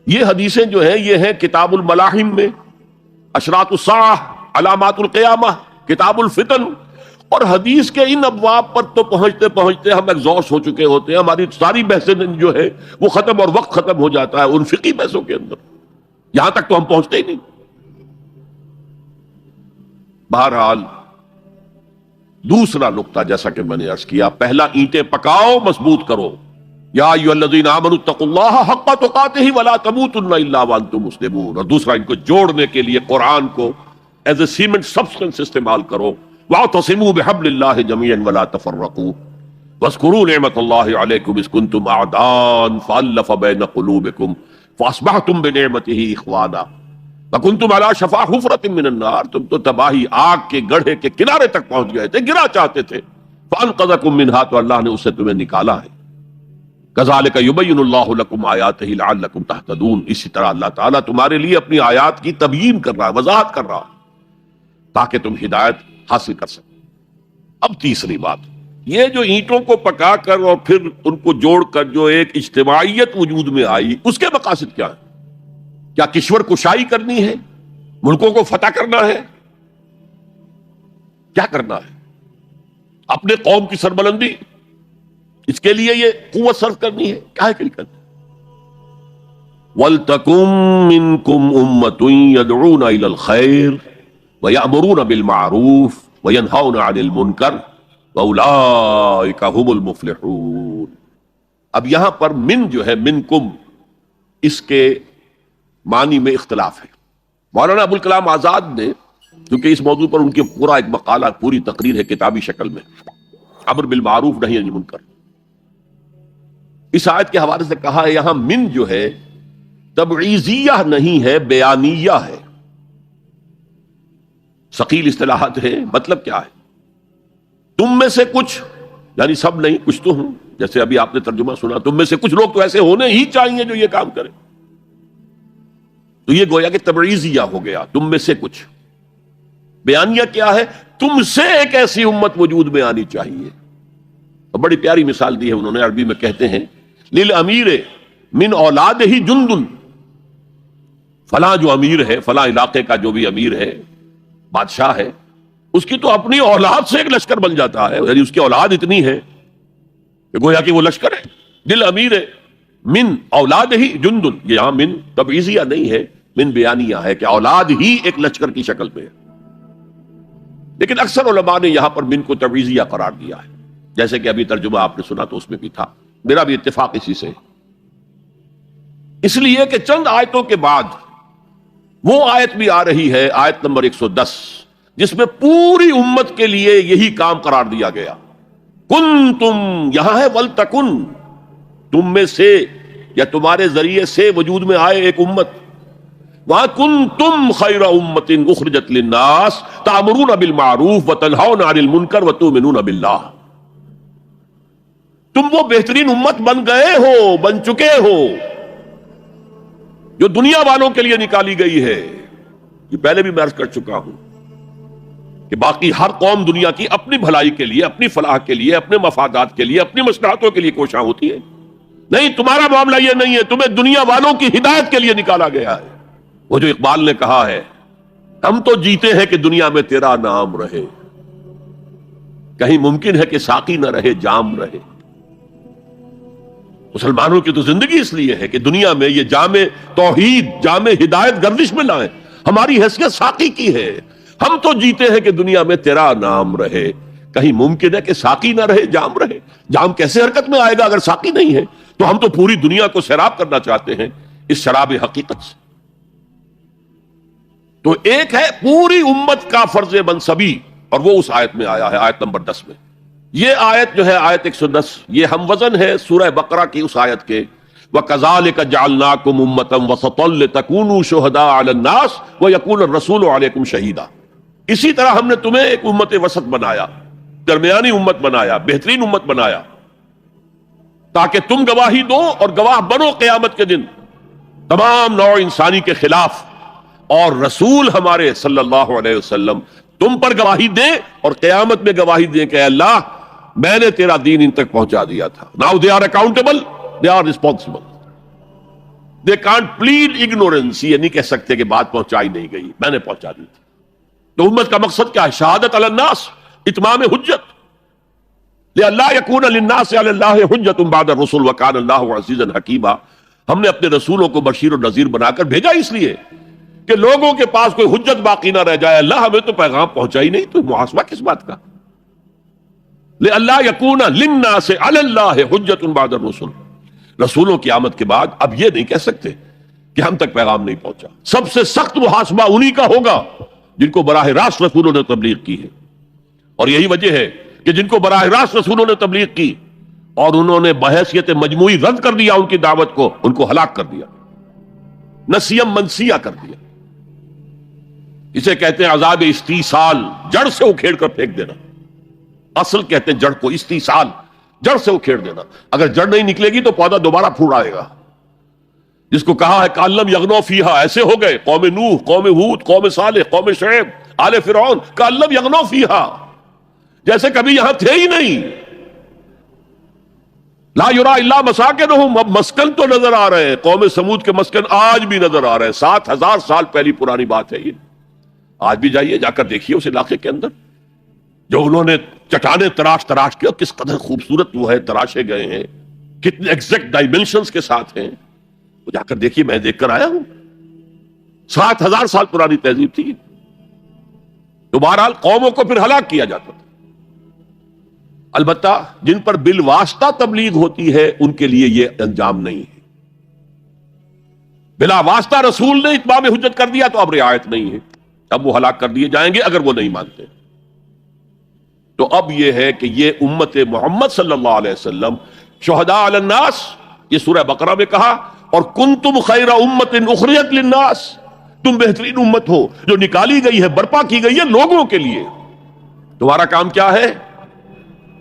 یہ حدیثیں جو ہیں یہ ہیں کتاب الملاحم میں، اشراط الساعہ، علامات القیامہ، کتاب الفتن، اور حدیث کے ان ابواب پر تو پہنچتے پہنچتے ہم ایگزاسٹ ہو چکے ہوتے ہیں، ہماری ساری بحثیں جو ہے وہ ختم، اور وقت ختم ہو جاتا ہے ان فقہی بحثوں کے اندر، یہاں تک تو ہم پہنچتے ہی نہیں۔ بہرحال دوسرا نقطہ جیسا کہ میں نے عرض کیا، پہلا اینٹیں پکاؤ، مضبوط کرو۔ یا ایھا الذین آمنوا اتقوا اللہ حق تقاتہ ولا تموتن الا وانتم مسلمون، اور دوسرا ان کو جوڑنے کے لیے قرآن کو ایز اے سیمنٹ سبسٹنس استعمال کرو۔ واعتصموا بحبل اللہ جميعا ولا تفرقوا واذکروا نعمت اللہ علیکم اذ کنتم اعداء فالف بین قلوبکم فاصبحتم بنعمتہ اخوانا وکنتم علی شفا حفرۃ من النار، تم تو تباہی آگ کے گڑھے کے کنارے تک پہنچ گئے تھے، گرا چاہتے تھے، فانقذکم منہا، تو اللہ نے اس سے تمہیں نکالا ہے۔ کذالک یبین اللہ لکم آیاتہ لعلکم تہتدون، اسی طرح اللہ تعالیٰ تمہارے لیے اپنی آیات کی تبیین کر رہا ہے، وضاحت کر رہا ہے، تاکہ تم ہدایت حاصل کر سکو۔ اب تیسری بات، یہ جو اینٹوں کو پکا کر اور پھر ان کو جوڑ کر جو ایک اجتماعیت وجود میں آئی، اس کے مقاصد کیا ہے؟ کیا کشور کشائی کرنی ہے؟ ملکوں کو فتح کرنا ہے؟ کیا کرنا ہے؟ اپنے قوم کی سربلندی، اس کے لیے یہ قوت صرف کرنی ہے؟ کیا ہے کہ کرنی؟ وَلْتَكُن مِّنكُمْ أُمَّةٌ يَدْعُونَ إِلَى الْخَيْرِ وَيَأْمُرُونَ بِالْمَعْرُوفِ وَيَنْهَوْنَ عَنِ الْمُنكَرِ وَأُولَٰئِكَ هُمُ الْمُفْلِحُونَ۔ اب یہاں پر من جو ہے، منکم، اس کے معنی میں اختلاف ہے۔ مولانا ابوالکلام آزاد نے، کیونکہ اس موضوع پر ان کی پورا ایک مقالہ، پوری تقریر ہے کتابی شکل میں، امر بالمعروف نہی عن المنکر، اس آیت کے حوالے سے کہا ہے یہاں من جو ہے تبعیضیہ نہیں ہے، بیانیہ ہے۔ ثقیل اصطلاحات ہے، مطلب کیا ہے؟ تم میں سے کچھ یعنی سب نہیں، کچھ تو ہوں، جیسے ابھی آپ نے ترجمہ سنا، تم میں سے کچھ لوگ تو ایسے ہونے ہی چاہیے جو یہ کام کریں. تو یہ گویا کہ تبعیضیہ ہو گیا، تم میں سے کچھ. بیانیہ کیا ہے؟ تم سے ایک ایسی امت وجود میں آنی چاہیے. اور بڑی پیاری مثال دی ہے انہوں نے، عربی میں کہتے ہیں للامیر من اولاد ہی جندن، فلاں جو امیر ہے، فلاں علاقے کا جو بھی امیر ہے، بادشاہ ہے، اس کی تو اپنی اولاد سے ایک لشکر بن جاتا ہے، یعنی اس کی اولاد اتنی ہے کہ گویا کہ وہ لشکر ہے. للامیر من اولاد ہی جندن، یہ یہاں من تبعیضیہ نہیں ہے، من بیانیہ ہے کہ اولاد ہی ایک لشکر کی شکل میں ہے. لیکن اکثر علماء نے یہاں پر من کو تبعیضیہ قرار دیا ہے، جیسے کہ ابھی ترجمہ آپ نے سنا تو اس میں بھی تھا، میرا بھی اتفاق اسی سے. اس لیے کہ چند آیتوں کے بعد وہ آیت بھی آ رہی ہے، آیت نمبر 110، جس میں پوری امت کے لیے یہی کام قرار دیا گیا. کن تم، یہاں ہے ولتکن، تم میں سے یا تمہارے ذریعے سے وجود میں آئے ایک امت. وہاں کن تم خیر امت اخرجت للناس تأمرون بالمعروف وتنہون عن المنکر وتؤمنون باللہ. تم وہ بہترین امت بن گئے ہو، بن چکے ہو، جو دنیا والوں کے لیے نکالی گئی ہے. یہ پہلے بھی میں عرض کر چکا ہوں کہ باقی ہر قوم دنیا کی اپنی بھلائی کے لیے، اپنی فلاح کے لیے، اپنے مفادات کے لیے، اپنی مصلحتوں کے لیے کوشاں ہوتی ہے. نہیں، تمہارا معاملہ یہ نہیں ہے، تمہیں دنیا والوں کی ہدایت کے لیے نکالا گیا ہے. وہ جو اقبال نے کہا ہے، ہم تو جیتے ہیں کہ دنیا میں تیرا نام رہے، کہیں ممکن ہے کہ ساقی نہ رہے جام رہے. مسلمانوں کی تو زندگی اس لیے ہے کہ دنیا میں یہ جام توحید، جام ہدایت گردش میں لائیں. ہماری حیثیت ساقی کی ہے. ہم تو جیتے ہیں کہ دنیا میں تیرا نام رہے، کہیں ممکن ہے کہ ساقی نہ رہے جام رہے. جام کیسے حرکت میں آئے گا اگر ساقی نہیں ہے؟ تو ہم تو پوری دنیا کو سیراب کرنا چاہتے ہیں اس شراب حقیقت سے. تو ایک ہے پوری امت کا فرض منصبی، اور وہ اس آیت میں آیا ہے، آیت نمبر 10 میں. یہ آیت جو ہے آیت 110، یہ ہم وزن ہے سورہ بقرہ کی اس آیت کے وَكَذَلِكَ جَعَلْنَاكُمْ أُمَّةً وَسَطًا لِتَكُونُوا شُهَدَاءَ عَلَى النَّاسِ وَيَكُونَ الرَّسُولُ عَلَيْكُمْ شَهِيدًا. اسی طرح ہم نے تمہیں ایک امت وسط بنایا، درمیانی امت بنایا، بہترین امت بنایا، تاکہ تم گواہی دو اور گواہ بنو قیامت کے دن تمام نوع انسانی کے خلاف، اور رسول ہمارے صلی اللہ علیہ وسلم تم پر گواہی دیں اور قیامت میں گواہی دیں کہ اے اللہ، میں نے تیرا دین ان تک پہنچا دیا تھا. Now they are accountable, they are responsible. They can't plead ignorance. یہ نہیں کہہ سکتے کہ بات پہنچائی نہیں گئی، میں نے پہنچا دی تھی. تو امت کا مقصد کیا ہے؟ شہادت علی الناس، اتمام حجت. لئلا یکون للناس علی اللہ حجت بعد الرسل وکان اللہ عزیزا حکیما. ہم نے اپنے رسولوں کو بشیر و نذیر بنا کر بھیجا اس لیے کہ لوگوں کے پاس کوئی حجت باقی نہ رہ جائے. اللہ ہمیں تو پیغام پہنچا ہی نہیں، تو محاسبہ کس بات کا؟ لئلا یکون للناس علی اللہ حجت بعد الرسل. رسولوں کی آمد کے بعد اب یہ نہیں کہہ سکتے کہ ہم تک پیغام نہیں پہنچا. سب سے سخت محاسبہ انہی کا ہوگا جن کو براہ راست رسولوں نے تبلیغ کی ہے. اور یہی وجہ ہے کہ جن کو براہ راست رسولوں نے تبلیغ کی اور انہوں نے بحیثیت مجموعی رد کر دیا ان کی دعوت کو، ان کو ہلاک کر دیا، نسیم منسیہ کر دیا. اسے کہتے ہیں عذاب استیصال، جڑ سے اکھیڑ کر پھینک دینا. اصل کہتے ہیں جڑ کو استیصال، جڑ سے اکھیڑ دینا. اگر جڑ نہیں نکلے گی تو پودا دوبارہ پھوٹ آئے گا. جس کو کہا ہے کالم یغنو فیہا، ایسے ہو گئے قوم نوح، قوم ہود، قوم صالح، قوم شعیب، آل فرعون، کالم یغنو فیہا، جیسے کبھی یہاں تھے ہی نہیں. لا یرا الا مساکنہم، اب مسکن تو نظر آ رہے ہیں. قوم سمود کے مسکن آج بھی نظر آ رہے ہیں. 7000 سال پہلی پرانی بات ہے یہ. آج بھی جائیے، جا کر دیکھیے اس علاقے کے اندر جو انہوں نے چٹانیں تراش کے، کس قدر خوبصورت وہ ہے، تراشے گئے ہیں، کتنے ایگزیکٹ ڈائمنشنز کے ساتھ ہیں. وہ جا کر دیکھیے، میں دیکھ کر آیا ہوں. 7000 سال پرانی تہذیب تھی. تو بہرحال قوموں کو پھر ہلاک کیا جاتا تھا. البتہ جن پر بالواسطہ تبلیغ ہوتی ہے ان کے لیے یہ انجام نہیں ہے. بلا واسطہ رسول نے اتمام حجت کر دیا تو اب رعایت نہیں ہے، اب وہ ہلاک کر دیے جائیں گے اگر وہ نہیں مانتے. تو اب یہ ہے کہ یہ امت محمد صلی اللہ علیہ وسلم شہداء علی الناس، یہ سورہ بقرہ میں کہا، اور کنتم خیر امت اخرجت للناس، تم بہترین امت ہو جو نکالی گئی ہے، برپا کی گئی ہے لوگوں کے لیے. تمہارا کام کیا ہے؟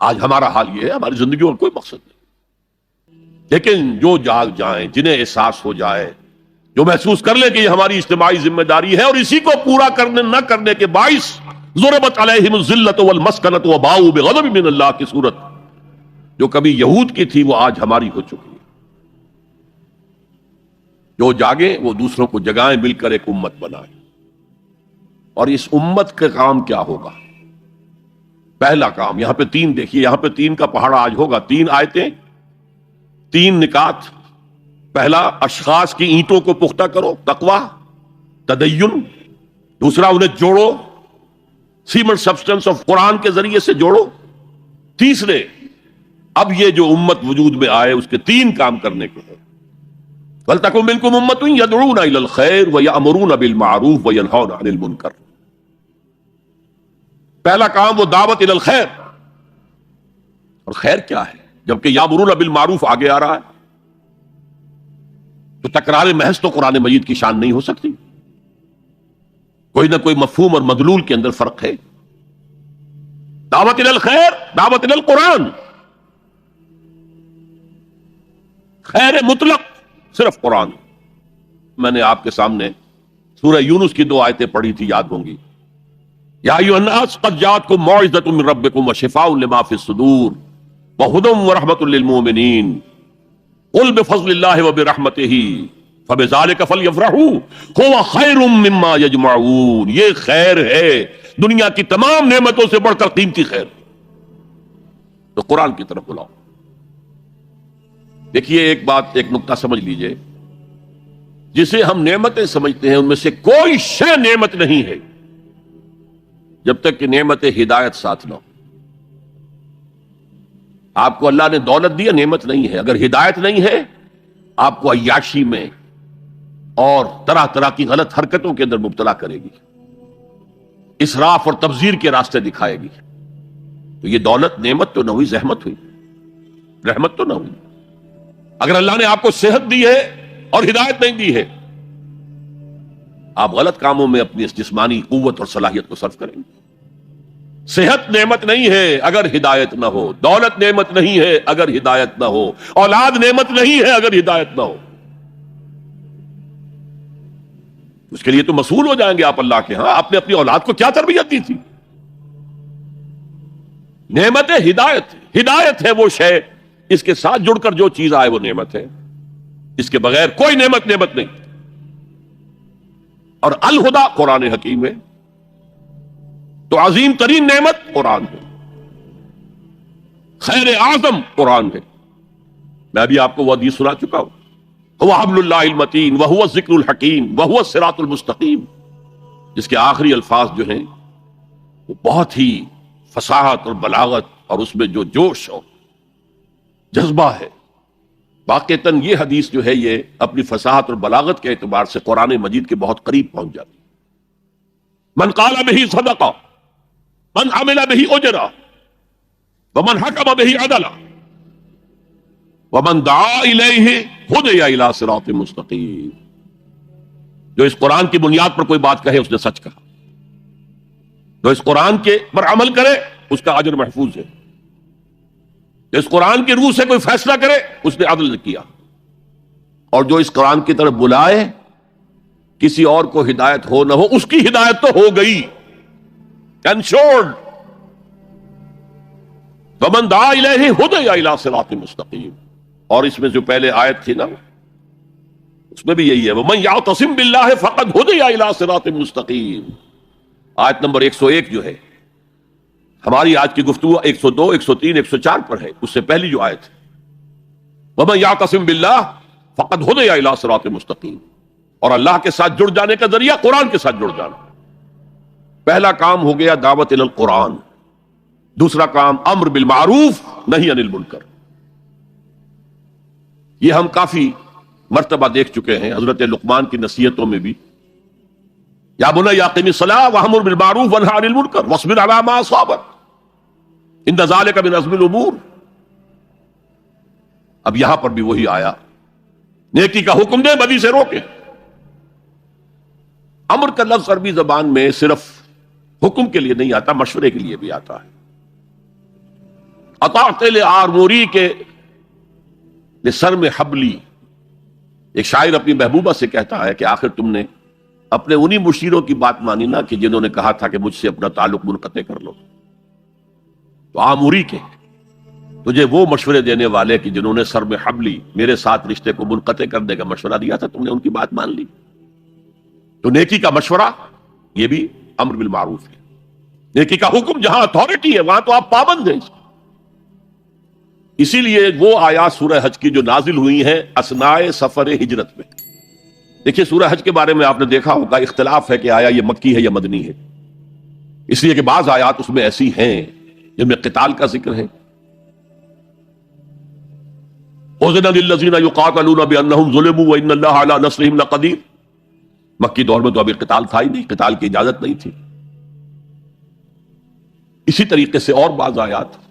آج ہمارا حال یہ ہے، ہماری زندگیوں کا کوئی مقصد نہیں، لیکن جو جاگ جائیں، جنہیں احساس ہو جائے، جو محسوس کر لے کہ یہ ہماری اجتماعی ذمہ داری ہے، اور اسی کو پورا کرنے نہ کرنے کے باعث ضربت علیہم الذلۃ والمسکنۃ وباؤوا بغضب من اللہ کی صورت جو کبھی یہود کی تھی وہ آج ہماری ہو چکی ہے۔ جو جاگے وہ دوسروں کو جگائیں، مل کر ایک امت بنائیں۔ اور اس امت کا کام کیا ہوگا؟ پہلا کام یہاں پہ تین دیکھیے، یہاں پہ تین کا پہاڑا آج ہوگا، تین آیتیں، تین نکات۔ پہلا، اشخاص کی اینٹوں کو پختہ کرو، تقوی، تدین۔ دوسرا، انہیں جوڑو، سیمنٹ سبسٹنس آف قرآن کے ذریعے سے جوڑو۔ تیسرے، اب یہ جو امت وجود میں آئے اس کے تین کام کرنے کے ہیں۔ وَلْتَكُن مِّنكُمْ أُمَّةٌ يَدْعُونَ إِلَى الْخَيْرِ وَيَأْمُرُونَ بِالْمَعْرُوفِ وَيَنْهَوْنَ عَنِ الْمُنكَرِ۔ پہلا کام وہ دعوت الی الخیر۔ اور خیر کیا ہے جبکہ یامرون بالمعروف آگے آ رہا ہے؟ تو تکرار محض تو قرآن مجید کی شان نہیں ہو سکتی، کوئی نہ کوئی مفہوم اور مدلول کے اندر فرق ہے۔ دعوت الی الخیر، دعوت الی القرآن، خیر مطلق صرف قرآن۔ میں نے آپ کے سامنے سورہ یونس کی 2 آیتیں پڑھی تھی، یاد ہوں گی۔ یا ایھا الناس قد جاءتکم موعظۃ من ربکم وشفاء لما فی الصدور وہدی ورحمۃ للمؤمنین قل بفضل اللہ وبرحمتہ فبذلک فلیفرحوا ھو خیر مما یجمعون۔ یہ خیر ہے، دنیا کی تمام نعمتوں سے بڑھ کر قیمتی خیر۔ تو قرآن کی طرف بلاؤ۔ دیکھیے ایک بات، ایک نقطہ سمجھ لیجئے، جسے ہم نعمتیں سمجھتے ہیں ان میں سے کوئی شے نعمت نہیں ہے جب تک کہ نعمت ہدایت ساتھ نہ ہو۔ آپ کو اللہ نے دولت دی، نعمت نہیں ہے۔ اگر ہدایت نہیں ہے آپ کو عیاشی میں اور طرح طرح کی غلط حرکتوں کے اندر مبتلا کرے گی، اسراف اور تبذیر کے راستے دکھائے گی۔ تو یہ دولت نعمت تو نہ ہوئی، زحمت ہوئی، رحمت تو نہ ہوئی۔ اگر اللہ نے آپ کو صحت دی ہے اور ہدایت نہیں دی ہے، آپ غلط کاموں میں اپنی اس جسمانی قوت اور صلاحیت کو صرف کریں گے۔ صحت نعمت نہیں ہے اگر ہدایت نہ ہو، دولت نعمت نہیں ہے اگر ہدایت نہ ہو، اولاد نعمت نہیں ہے اگر ہدایت نہ ہو۔ اس کے لیے تو مسئول ہو جائیں گے آپ اللہ کے ہاں۔ آپ نے اپنی اولاد کو کیا تربیت دی تھی؟ نعمت ہدایت، ہدایت ہے وہ شے، اس کے ساتھ جڑ کر جو چیز آئے وہ نعمت ہے، اس کے بغیر کوئی نعمت نہیں۔ اور الہدا قرآن حکیم ہے، تو عظیم ترین نعمت قرآن ہے، خیر اعظم قرآن ہے۔ میں بھی آپ کو وہ حدیث سنا چکا ہوں، هو حبل اللہ المتین وهو الذکر الحکیم وهو الصراط المستقیم، جس کے آخری الفاظ جو ہیں وہ بہت ہی فصاحت اور بلاغت اور اس میں جو جوش اور جذبہ ہے۔ واقعتاً یہ حدیث جو ہے یہ اپنی فصاحت اور بلاغت کے اعتبار سے قرآن مجید کے بہت قریب پہنچ جاتی ہے۔ من قال به صدقہ، من عمل به اجرا، ومن حکم به عدلا، ومن دعا الیہ ہدی الی صراط مستقیم۔ جو اس قرآن کی بنیاد پر کوئی بات کہے اس نے سچ کہا، جو اس قرآن کے پر عمل کرے اس کا اجر محفوظ ہے، جو اس قرآن کی روح سے کوئی فیصلہ کرے اس نے عدل کیا، اور جو اس قرآن کی طرف بلائے کسی اور کو ہدایت ہو نہ ہو اس کی ہدایت تو ہو گئی، انشورڈ۔ ومن دعا الیہ ہدی الی صراط مستقیم۔ اور اس میں جو پہلے آیت تھی نا اس میں بھی یہی ہے، ومن یعتصم باللہ فقد ہدی الی صراط مستقیم۔ آیت نمبر 101 جو ہے ہماری آج کی گفتگو 102، 103، 104 پر ہے، اس سے پہلی جو آیت ہے وَمَن يَعْتَصِم بِاللَّهِ فَقَدْ هُدِيَ إِلَىٰ صِرَاطٍ مُسْتَقِيمٍ۔ اور اللہ کے ساتھ جڑ جانے کا ذریعہ قرآن کے ساتھ جڑ جانا۔ پہلا کام ہو گیا دعوت الی القرآن، دوسرا کام امر بالمعروف نہی عن المنکر۔ یہ ہم کافی مرتبہ دیکھ چکے ہیں حضرت لقمان کی نصیحتوں میں بھی، یا بنی اقم الصلاۃ وامر بالمعروف وانہی عن المنکر واصبر علی ما اصابک ان ذلک من عزم الامور۔ اب یہاں پر بھی وہی آیا، نیکی کا حکم دے، بدی سے روکے۔ امر کا لفظ عربی زبان میں صرف حکم کے لیے نہیں آتا، مشورے کے لیے بھی آتا ہے۔ اطاعت لآرموری کے سر میں حبلی. ایک شاعر اپنی محبوبہ سے کہتا ہے کہ آخر تم نے اپنے انہی مشیروں کی بات مانی نا کہ جنہوں نے کہا تھا کہ مجھ سے اپنا تعلق منقطع کر لو. تو آموری کے تجھے وہ مشورے دینے والے کہ جنہوں نے سر میں حبلی میرے ساتھ رشتے کو منقطع کرنے کا مشورہ دیا تھا، تم نے ان کی بات مان لی. تو نیکی کا مشورہ یہ بھی امر بالمعروف ہے. نیکی کا حکم جہاں اتھارٹی ہے وہاں تو آپ پابند ہیں. اسی لیے وہ آیات سورہ حج کی جو نازل ہوئی ہیں اثناء سفر ہجرت میں. دیکھیے سورہ حج کے بارے میں آپ نے دیکھا ہوگا اختلاف ہے کہ آیا یہ مکی ہے یا مدنی ہے، اس لیے کہ بعض آیات اس میں ایسی ہیں جن میں قتال کا ذکر ہے. اذن للذین یقاتلون بانہم ظلموا وان اللہ علی نصرہم لقدیر. مکی دور میں تو ابھی قتال تھا ہی نہیں، قتال کی اجازت نہیں تھی. اسی طریقے سے اور بعض آیات.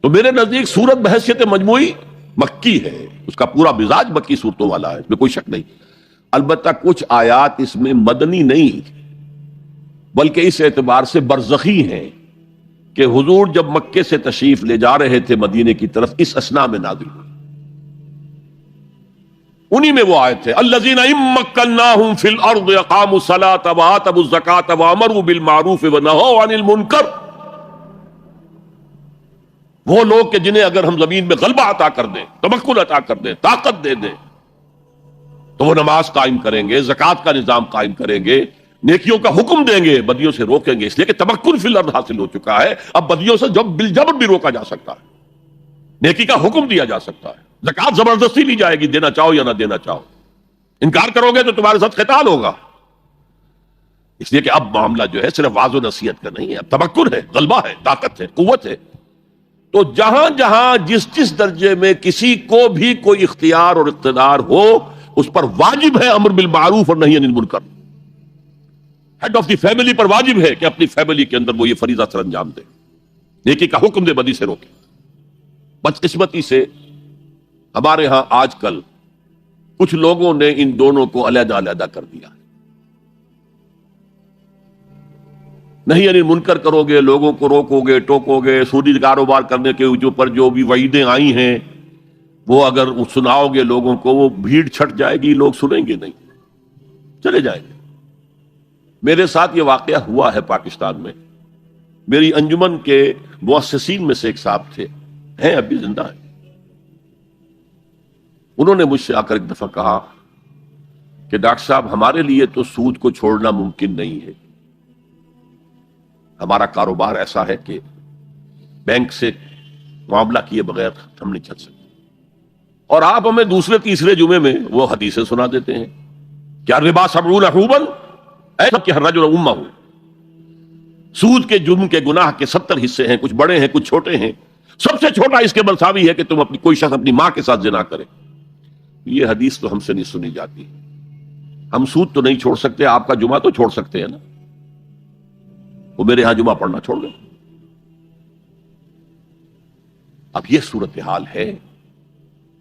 تو میرے نزدیک سورت بحیثیت مجموعی مکی ہے، اس کا پورا مزاج مکی صورتوں والا ہے، اس میں کوئی شک نہیں. البتہ کچھ آیات اس میں مدنی نہیں بلکہ اس اعتبار سے برزخی ہیں کہ حضور جب مکے سے تشریف لے جا رہے تھے مدینے کی طرف اس اثناء میں نازل ہوئی. انہی میں وہ آیت ہے الذین ان مکناہم فی الارض اقاموا الصلاۃ وآتوا الزکاۃ وامروا بالمعروف ونہوا عن المنکر. وہ لوگ کہ جنہیں اگر ہم زمین میں غلبہ عطا کر دیں، تمکن عطا کر دیں، طاقت دے دیں، تو وہ نماز قائم کریں گے، زکوٰۃ کا نظام قائم کریں گے، نیکیوں کا حکم دیں گے، بدیوں سے روکیں گے. اس لیے کہ تمکن فی الارض حاصل ہو چکا ہے، اب بدیوں سے جب بالجبر بھی روکا جا سکتا ہے، نیکی کا حکم دیا جا سکتا ہے. زکوٰۃ زبردستی لی جائے گی، دینا چاہو یا نہ دینا چاہو. انکار کرو گے تو تمہارے ساتھ قتال ہوگا. اس لیے کہ اب معاملہ جو ہے صرف واعظ و نصیحت کا نہیں ہے، اب تمکن ہے، غلبہ ہے، طاقت ہے، قوت ہے. تو جہاں جہاں جس درجے میں کسی کو بھی کوئی اختیار اور اقتدار ہو اس پر واجب ہے امر بالمعروف اور نہی عن المنکر. ہیڈ آف دی فیملی پر واجب ہے کہ اپنی فیملی کے اندر وہ یہ فریضہ سر انجام دے، نیکی کا حکم دے، بدی سے روکے. بدقسمتی سے ہمارے ہاں آج کل کچھ لوگوں نے ان دونوں کو علیحدہ علیحدہ کر دیا. نہیں یعنی منکر کرو گے، لوگوں کو روکو گے، ٹوکو گے، سودی کاروبار کرنے کے اوپر جو بھی وعیدیں آئی ہیں وہ اگر سناؤ گے لوگوں کو، وہ بھیڑ چھٹ جائے گی، لوگ سنیں گے نہیں، چلے جائیں گے. میرے ساتھ یہ واقعہ ہوا ہے پاکستان میں. میری انجمن کے مؤسسین میں سے ایک صاحب تھے، ہیں ابھی زندہ ہیں. انہوں نے مجھ سے آ کر ایک دفعہ کہا کہ ڈاکٹر صاحب ہمارے لیے تو سود کو چھوڑنا ممکن نہیں ہے، ہمارا کاروبار ایسا ہے کہ بینک سے معاملہ کیے بغیر ہم نہیں چل سکتے. اور آپ ہمیں دوسرے تیسرے جمعے میں وہ حدیثیں سنا دیتے ہیں کہ الربا 70 حوبا کہ ہر رجل امہ. سود کے جرم کے گناہ کے 70 حصے ہیں، کچھ بڑے ہیں کچھ چھوٹے ہیں. سب سے چھوٹا اس کے مساوی ہے کہ تم کوئی شخص اپنی ماں کے ساتھ زنا کرے. یہ حدیث تو ہم سے نہیں سنی جاتی. ہم سود تو نہیں چھوڑ سکتے، آپ کا جمعہ تو چھوڑ سکتے ہیں نا. وہ میرے ہاں جمعہ پڑھنا چھوڑ دیں. اب یہ صورتحال ہے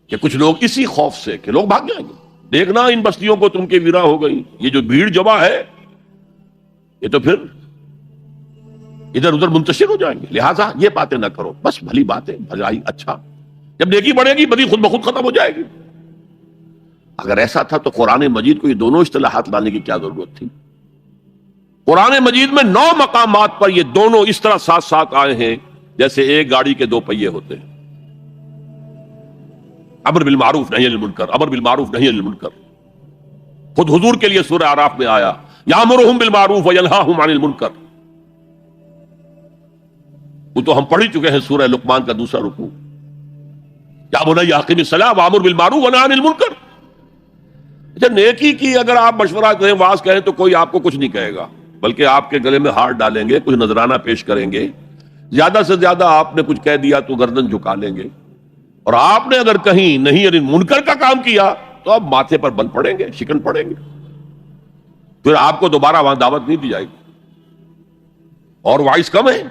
کہ کچھ لوگ اسی خوف سے کہ لوگ بھاگ جائیں گے، دیکھنا ان بستیوں کو تم کے ویرا ہو گئی، یہ جو بھیڑ جمع ہے یہ تو پھر ادھر ادھر منتشر ہو جائیں گے، لہٰذا یہ باتیں نہ کرو. بس بھلی باتیں، بھلائی، اچھا. جب نیکی بڑھے گی بدی خود بخود ختم ہو جائے گی. اگر ایسا تھا تو قرآن مجید کو یہ دونوں اصطلاحات لانے کی کیا ضرورت تھی؟ قرآن مجید میں 9 مقامات پر یہ دونوں اس طرح ساتھ ساتھ آئے ہیں جیسے ایک گاڑی کے 2 پہیے ہوتے ہیں. امر بالمعروف نہی عن المنکر، امر بالمعروف نہی عن المنکر. خود حضور کے لیے سورہ اعراف میں آیا یامرہم بالمعروف وینہاہم عن المنکر. وہ تو ہم پڑھ ہی چکے ہیں سورہ لقمان کا دوسرا رکوع. یا بنی اقم الصلاۃ وامر بالمعروف ونہی عن المنکر. اچھا نیکی کی اگر آپ مشورہ کریں، واز کہیں تو کوئی آپ کو کچھ نہیں کہے گا، بلکہ آپ کے گلے میں ہار ڈالیں گے، کچھ نذرانہ پیش کریں گے. زیادہ سے زیادہ آپ نے کچھ کہہ دیا تو گردن جھکا لیں گے. اور آپ نے اگر کہیں نہیں یعنی منکر کا کام کیا تو اب ماتھے پر بل پڑیں گے، شکن پڑیں گے، پھر آپ کو دوبارہ وہاں دعوت نہیں دی جائے گی. اور وائس کم ہے،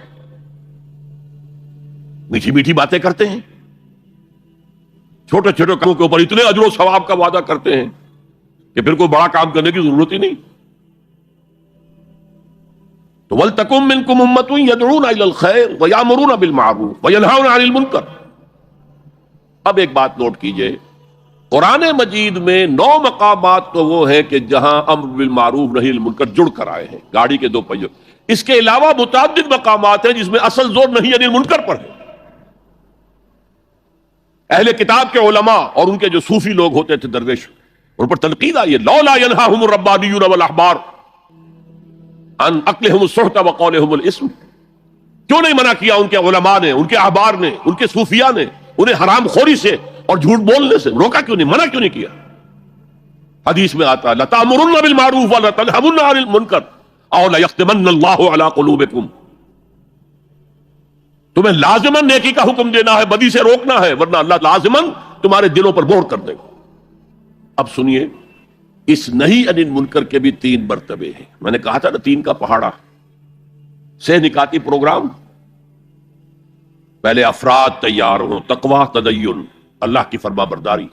میٹھی میٹھی باتیں کرتے ہیں، چھوٹے چھوٹے کاموں کے اوپر اتنے اجر و ثواب کا وعدہ کرتے ہیں کہ پھر کوئی بڑا کام کرنے کی ضرورت ہی نہیں. تو وَلْتَكُن مِّنكُمْ أُمَّةٌ يَدْعُونَ إِلَى الْخَيْرِ وَيَأْمُرُونَ بِالْمَعْرُوفِ وَيَنْهَوْنَ عَنِ الْمُنكَرِ۔ اب ایک بات نوٹ کیجئے، قرآن مجید میں 9 مقامات تو وہ ہیں کہ جہاں امر بالمعروف نہی المنکر جڑ کر آئے ہیں، گاڑی کے 2 پہیوں۔ اس کے علاوہ متعدد مقامات ہیں جس میں اصل زور نہی عن المنکر پر ہے۔ اہل کتاب کے علماء اور ان کے جو صوفی لوگ ہوتے تھے درویش، ان پر تنقید آئی ہے، لولا ينهاهم الربانیون والاحبار عن اکلهم السحت وقولهم الاسم۔ کیوں نہیں منع کیا ان کے علماء نے، ان کے احبار نے، ان کے صوفیاء نے انہیں حرام خوری سے اور جھوٹ بولنے سے روکا کیوں نہیں، منع کیوں نہیں کیا؟ حدیث میں آتا ہے لَتَأْمُرُنَّ بِالْمَعْرُوفِ وَلَتَنْهَوْنَ عَنِ الْمُنكَرِ أَوْ لَيَخْتِمَنَّ اللَّهُ عَلَىٰ قُلُوبِكُمْ۔ تمہیں لازماً نیکی کا حکم دینا ہے، بدی سے روکنا ہے، ورنہ اللہ لازماً تمہارے دلوں پر مہر کر دے گا۔ اب سنیے، اس نہی عن المنکر کے بھی 3 مرتبے ہیں۔ میں نے کہا تھا نا 3 کا پہاڑا، سہ نکاتی پروگرام۔ پہلے افراد تیار ہوں، تقوی، تدین، اللہ کی فرما برداری،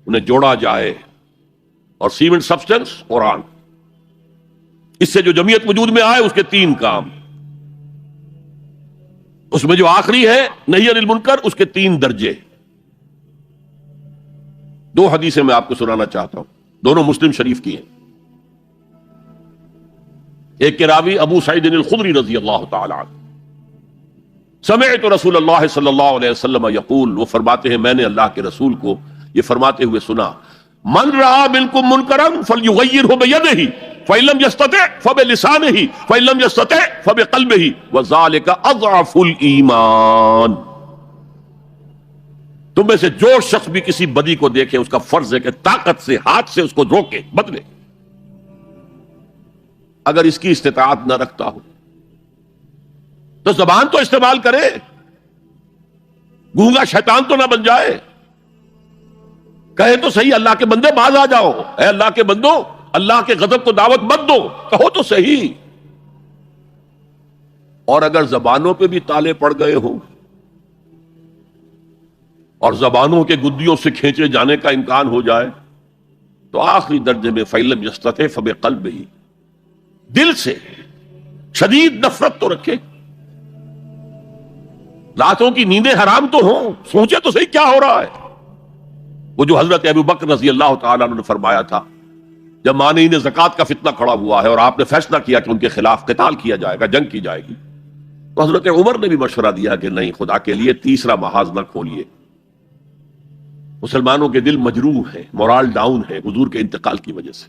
انہیں جوڑا جائے، اور سیمنٹ سبسٹنس قرآن، اس سے جو جمعیت وجود میں آئے اس کے 3 کام۔ اس میں جو آخری ہے نہی عن المنکر، اس کے 3 درجے۔ 2 حدیثیں میں آپ کو سنانا چاہتا ہوں، دونوں مسلم شریف کی ہیں۔ ایک کے راوی ابو سعید الخدری رضی اللہ تعالی عنہ، سمعت رسول اللہ صلی اللہ علیہ وسلم یقول، وہ فرماتے ہیں میں نے اللہ کے رسول کو یہ فرماتے ہوئے سنا، من رأى منکم منکرا فلیغیرہ بیدہ فإن لم يستطع فبلسانہ فإن لم يستطع فبقلبہ وذلک اضعف الایمان۔ تم میں سے جو شخص بھی کسی بدی کو دیکھے اس کا فرض ہے کہ طاقت سے، ہاتھ سے اس کو روکے، بدلے۔ اگر اس کی استطاعت نہ رکھتا ہو تو زبان تو استعمال کرے، گونگا شیطان تو نہ بن جائے، کہے تو صحیح اللہ کے بندے باز آ جاؤ، اے اللہ کے بندو اللہ کے غضب کو دعوت مت دو، کہو تو صحیح۔ اور اگر زبانوں پہ بھی تالے پڑ گئے ہوں اور زبانوں کے گدیوں سے کھینچے جانے کا امکان ہو جائے تو آخری درجے میں فَإِن لَمْ يَسْتَطِعْ فَبِقَلْبِهِ، دل سے شدید نفرت تو رکھے۔ راتوں کی نیندیں حرام تو ہوں، سوچے تو صحیح کیا ہو رہا ہے۔ وہ جو حضرت ابو بکر رضی اللہ تعالیٰ عنہ نے فرمایا تھا جب مانعین زکوٰۃ کا فتنہ کھڑا ہوا ہے اور آپ نے فیصلہ کیا کہ ان کے خلاف قتال کیا جائے گا، جنگ کی جائے گی، تو حضرت عمر نے بھی مشورہ دیا کہ نہیں، خدا کے لیے 3را محاذ نہ کھولیے۔ مسلمانوں کے دل مجروح ہیں، مورال ڈاؤن ہے حضور کے انتقال کی وجہ سے۔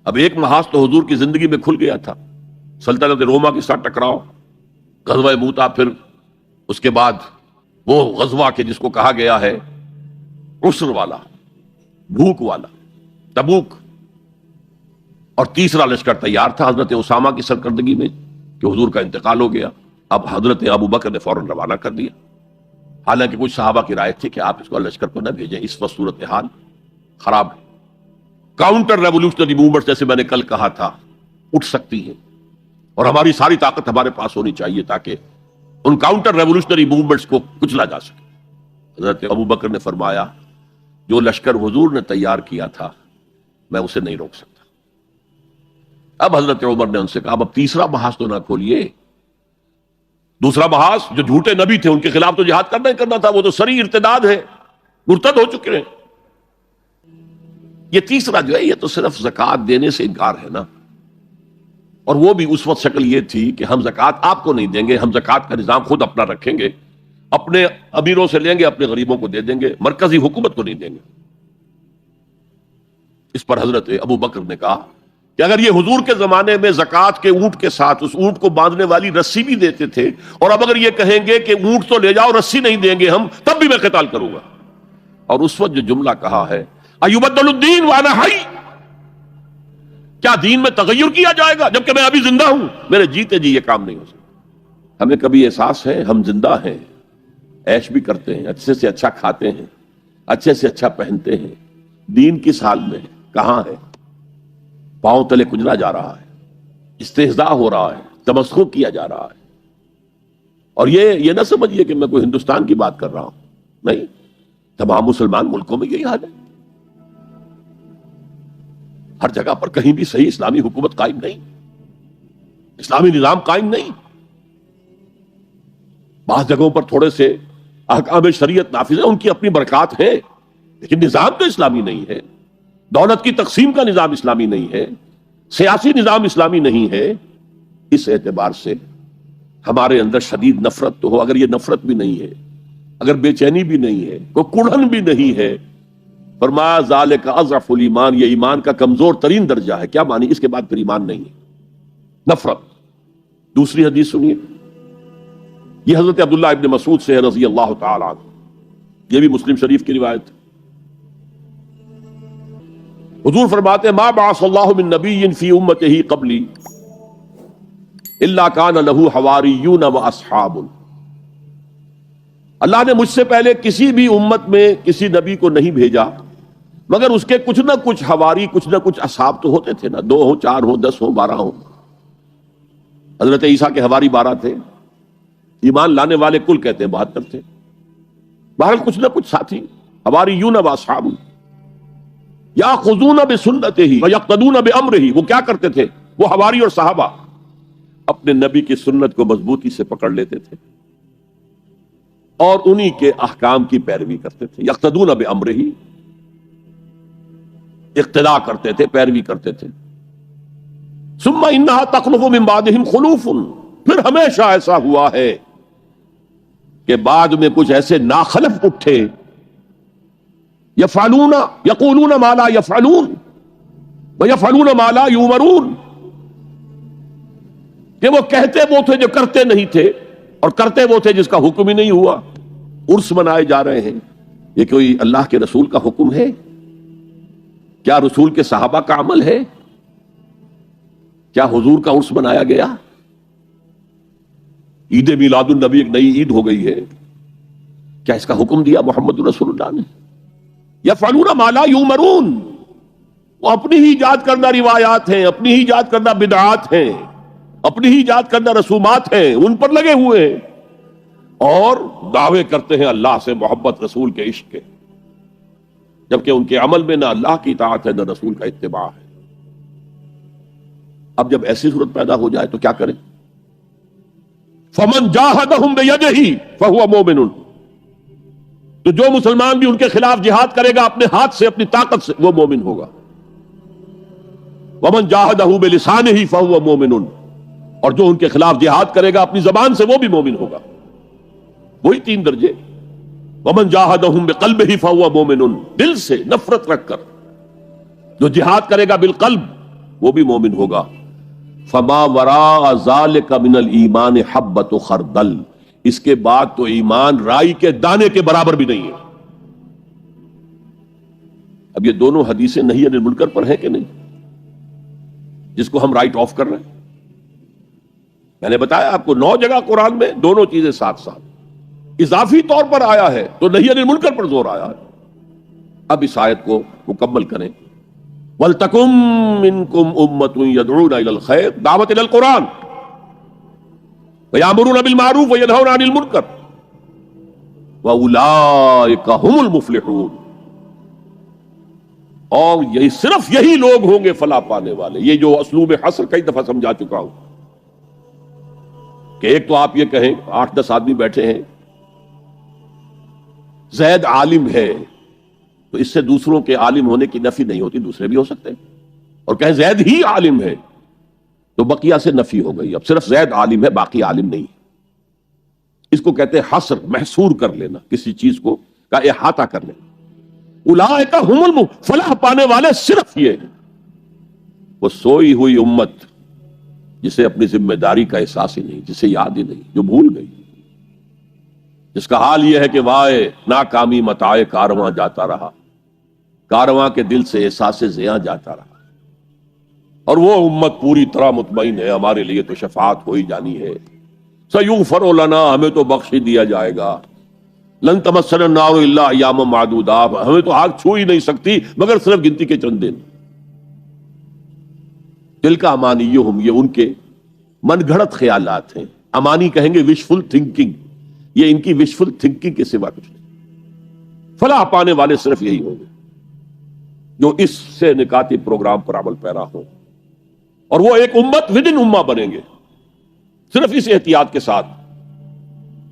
اب ایک محاذ تو حضور کی زندگی میں کھل گیا تھا، سلطنت روما کے ساتھ ٹکراؤ، غزوہ موتا، پھر اس کے بعد وہ غزوہ کے جس کو کہا گیا ہے عسر والا، بھوک والا، تبوک، اور 3را لشکر تیار تھا حضرت اسامہ کی سرکردگی میں کہ حضور کا انتقال ہو گیا۔ اب حضرت ابو بکر نے فوراً روانہ کر دیا، حالانکہ کچھ صحابہ کی رائے تھی کہ آپ اس کو لشکر کو نہ بھیجیں، اس وقت صورتحال خراب ہے، کاؤنٹر ریولوشنری موومنٹ جیسے میں نے کل کہا تھا اٹھ سکتی ہیں، اور ہماری ساری طاقت ہمارے پاس ہونی چاہیے تاکہ ان کاؤنٹر ریولوشنری موومنٹس کو کچلا جا سکے۔ حضرت ابو بکر نے فرمایا جو لشکر حضور نے تیار کیا تھا میں اسے نہیں روک سکتا۔ اب حضرت عمر نے ان سے کہا اب 3را محاذ تو نہ کھولیے، 2 محاذ جو جھوٹے نبی تھے ان کے خلاف تو جہاد کرنا ہی کرنا تھا، وہ تو سری ارتداد ہے، مرتد ہو چکے ہیں۔ یہ 3را جو ہے یہ تو صرف زکوٰۃ دینے سے انکار ہے نا، اور وہ بھی اس وقت شکل یہ تھی کہ ہم زکوٰۃ آپ کو نہیں دیں گے، ہم زکوٰۃ کا نظام خود اپنا رکھیں گے، اپنے امیروں سے لیں گے، اپنے غریبوں کو دے دیں گے، مرکزی حکومت کو نہیں دیں گے۔ اس پر حضرت ابو بکر نے کہا کہ اگر یہ حضور کے زمانے میں زکوٰۃ کے اونٹ کے ساتھ اس اونٹ کو باندھنے والی رسی بھی دیتے تھے، اور اب اگر یہ کہیں گے کہ اونٹ تو لے جاؤ رسی نہیں دیں گے ہم، تب بھی میں قتال کروں گا۔ اور اس وقت جو جملہ کہا ہے ایبدل الدین وانا حی، کیا دین میں تغیر کیا جائے گا جبکہ میں ابھی زندہ ہوں؟ میرے جیتے جی یہ کام نہیں ہو سکتا۔ ہمیں کبھی احساس ہے ہم زندہ ہیں، عیش بھی کرتے ہیں، اچھے سے اچھا کھاتے ہیں، اچھے سے اچھا پہنتے ہیں، دین کس حال میں ہے، کہاں ہے؟ پاؤں تلے کچلا جا رہا ہے، استہزاء ہو رہا ہے، تمسخر کیا جا رہا ہے۔ اور یہ نہ سمجھیے کہ میں کوئی ہندوستان کی بات کر رہا ہوں، نہیں، تمام مسلمان ملکوں میں یہی حال ہے، ہر جگہ پر کہیں بھی صحیح اسلامی حکومت قائم نہیں۔ اسلامی نظام قائم نہیں. بعض جگہوں پر تھوڑے سے احکام شریعت نافذ ہیں، ان کی اپنی برکات ہیں، لیکن نظام تو اسلامی نہیں ہے. دولت کی تقسیم کا نظام اسلامی نہیں ہے، سیاسی نظام اسلامی نہیں ہے. اس اعتبار سے ہمارے اندر شدید نفرت تو ہو. اگر یہ نفرت بھی نہیں ہے، اگر بے چینی بھی نہیں ہے، کوئی کڑھن بھی نہیں ہے، فرمایا ذالک اضعف الایمان، یہ ایمان کا کمزور ترین درجہ ہے. کیا مانی؟ اس کے بعد پھر ایمان نہیں ہے، نفرت. دوسری حدیث سنیے، یہ حضرت عبداللہ ابن مسعود سے ہے رضی اللہ تعالی عنہ، یہ بھی مسلم شریف کی روایت. حضور فرماتے ہیں ما بعث اللہ من نبی فی امتہ قبلی الا کان لہ حواریون و اصحاب. اللہ نے مجھ سے پہلے کسی بھی امت میں کسی نبی کو نہیں بھیجا مگر اس کے کچھ نہ کچھ حواری، کچھ نہ کچھ اصحاب تو ہوتے تھے نا، 2 ہوں، 4 ہوں، 10 ہوں، 12 ہوں. حضرت عیسیٰ کے حواری 12 تھے، ایمان لانے والے کل کہتے ہیں 72 تھے. بہرحال کچھ نہ کچھ ساتھی، حواریون و اصحاب یاخذون بسنتہ ویقتدون بامرہ. وہ کیا کرتے تھے؟ وہ حواری اور صحابہ اپنے نبی کی سنت کو مضبوطی سے پکڑ لیتے تھے اور انہی کے احکام کی پیروی کرتے تھے. یقتدون بامرہ، اقتداء کرتے تھے، پیروی کرتے تھے. ثم انہا تخلف من بعدہم خلوف، پھر ہمیشہ ایسا ہوا ہے کہ بعد میں کچھ ایسے ناخلف اٹھے، یفعلون یقولون ما لا یفعلون ویفعلون ما لا یؤمرون، کہ وہ کہتے وہ تھے جو کرتے نہیں تھے اور کرتے وہ تھے جس کا حکم ہی نہیں ہوا. عرس منائے جا رہے ہیں، یہ کوئی اللہ کے رسول کا حکم ہے؟ کیا رسول کے صحابہ کا عمل ہے؟ کیا حضور کا عرس منایا گیا؟ عید میلاد النبی ایک نئی عید ہو گئی ہے، کیا اس کا حکم دیا محمد رسول اللہ نے؟ یفعلون ما لا یؤمرون، وہ اپنی ہی ایجاد کردہ روایات ہیں، اپنی ہی ایجاد کردہ بدعات ہیں، اپنی ہی ایجاد کردہ رسومات ہیں، ان پر لگے ہوئے ہیں اور دعوے کرتے ہیں اللہ سے محبت، رسول کے عشق کے، جبکہ ان کے عمل میں نہ اللہ کی اطاعت ہے نہ رسول کا اتباع ہے. اب جب ایسی صورت پیدا ہو جائے تو کیا کریں؟ فمن جاہدہم بیدہ فہو مومن، تو جو مسلمان بھی ان کے خلاف جہاد کرے گا اپنے ہاتھ سے، اپنی طاقت سے، وہ مومن ہوگا. ومن جاہدہ بلسانہ فہو مومن، اور جو ان کے خلاف جہاد کرے گا اپنی زبان سے، وہ بھی مومن ہوگا. وہی 3 درجے. ومن جاہدہم بقلبہ فہو مومن، دل سے نفرت رکھ کر جو جہاد کرے گا بالقلب وہ بھی مومن ہوگا. فما وراء ذلک من الایمان حبۃ خردل، اس کے بعد تو ایمان رائی کے دانے کے برابر بھی نہیں ہے. اب یہ دونوں حدیثیں نہی عن المنکر پر ہیں کہ نہیں، جس کو ہم رائٹ آف کر رہے ہیں؟ میں نے بتایا آپ کو 9 جگہ قرآن میں دونوں چیزیں ساتھ ساتھ. اضافی طور پر آیا ہے تو نہی عن المنکر پر زور آیا ہے. اب اس آیت کو مکمل کریں. وَلْتَكُن مِّنكُمْ أُمَّةٌ يَدْعُونَ إِلَى الْخَيْرِ، دعوت إِلَى القرآن، وَيَأْمُرُونَ بِالْمَعْرُوفِ وَيَنْهَوْنَ عَنِ الْمُنكَرِ وَأُولَٰئِكَ هُمُ الْمُفْلِحُونَ. اور یہی صرف یہی لوگ ہوں گے فلاح پانے والے. یہ جو اسلوب حصر کئی دفعہ سمجھا چکا ہوں کہ ایک تو آپ یہ کہیں 8-10 آدمی بیٹھے ہیں، زید عالم ہے تو اس سے دوسروں کے عالم ہونے کی نفی نہیں ہوتی، دوسرے بھی ہو سکتے ہیں. اور کہیں زید ہی عالم ہے تو بقیہ سے نفی ہو گئی، اب صرف زید عالم ہے باقی عالم نہیں. اس کو کہتے ہیں حصر، محصور کر لینا، کسی چیز کو کا احاطہ کر لینا. اولئک ھم فلاح پانے والے صرف یہ ہیں. وہ سوئی ہوئی امت جسے اپنی ذمہ داری کا احساس ہی نہیں، جسے یاد ہی نہیں، جو بھول گئی، جس کا حال یہ ہے کہ وائے ناکامی متاع کارواں جاتا رہا، کارواں کے دل سے احساس زیاں جاتا رہا. اور وہ امت پوری طرح مطمئن ہے ہمارے لیے تو شفاعت ہو ہی جانی ہے. سیغفر لنا، ہمیں تو بخش ہی دیا جائے گا. لن تمسنا النار الا ایاما معدودات، ہمیں تو آگ چھو ہی نہیں سکتی مگر صرف گنتی کے چند دن. تلک امانیہم، یہ ان کے من گھڑت خیالات ہیں. امانی کہیں گے وشفل تھنکنگ، یہ ان کی وشفل تھنکنگ کے سوا کچھ نہیں. فلاح پانے والے صرف یہی ہوں گے جو اس سے نکاتی پروگرام پر عمل پیرا ہوں، اور وہ ایک امت ودن امہ بنیں گے. صرف اس احتیاط کے ساتھ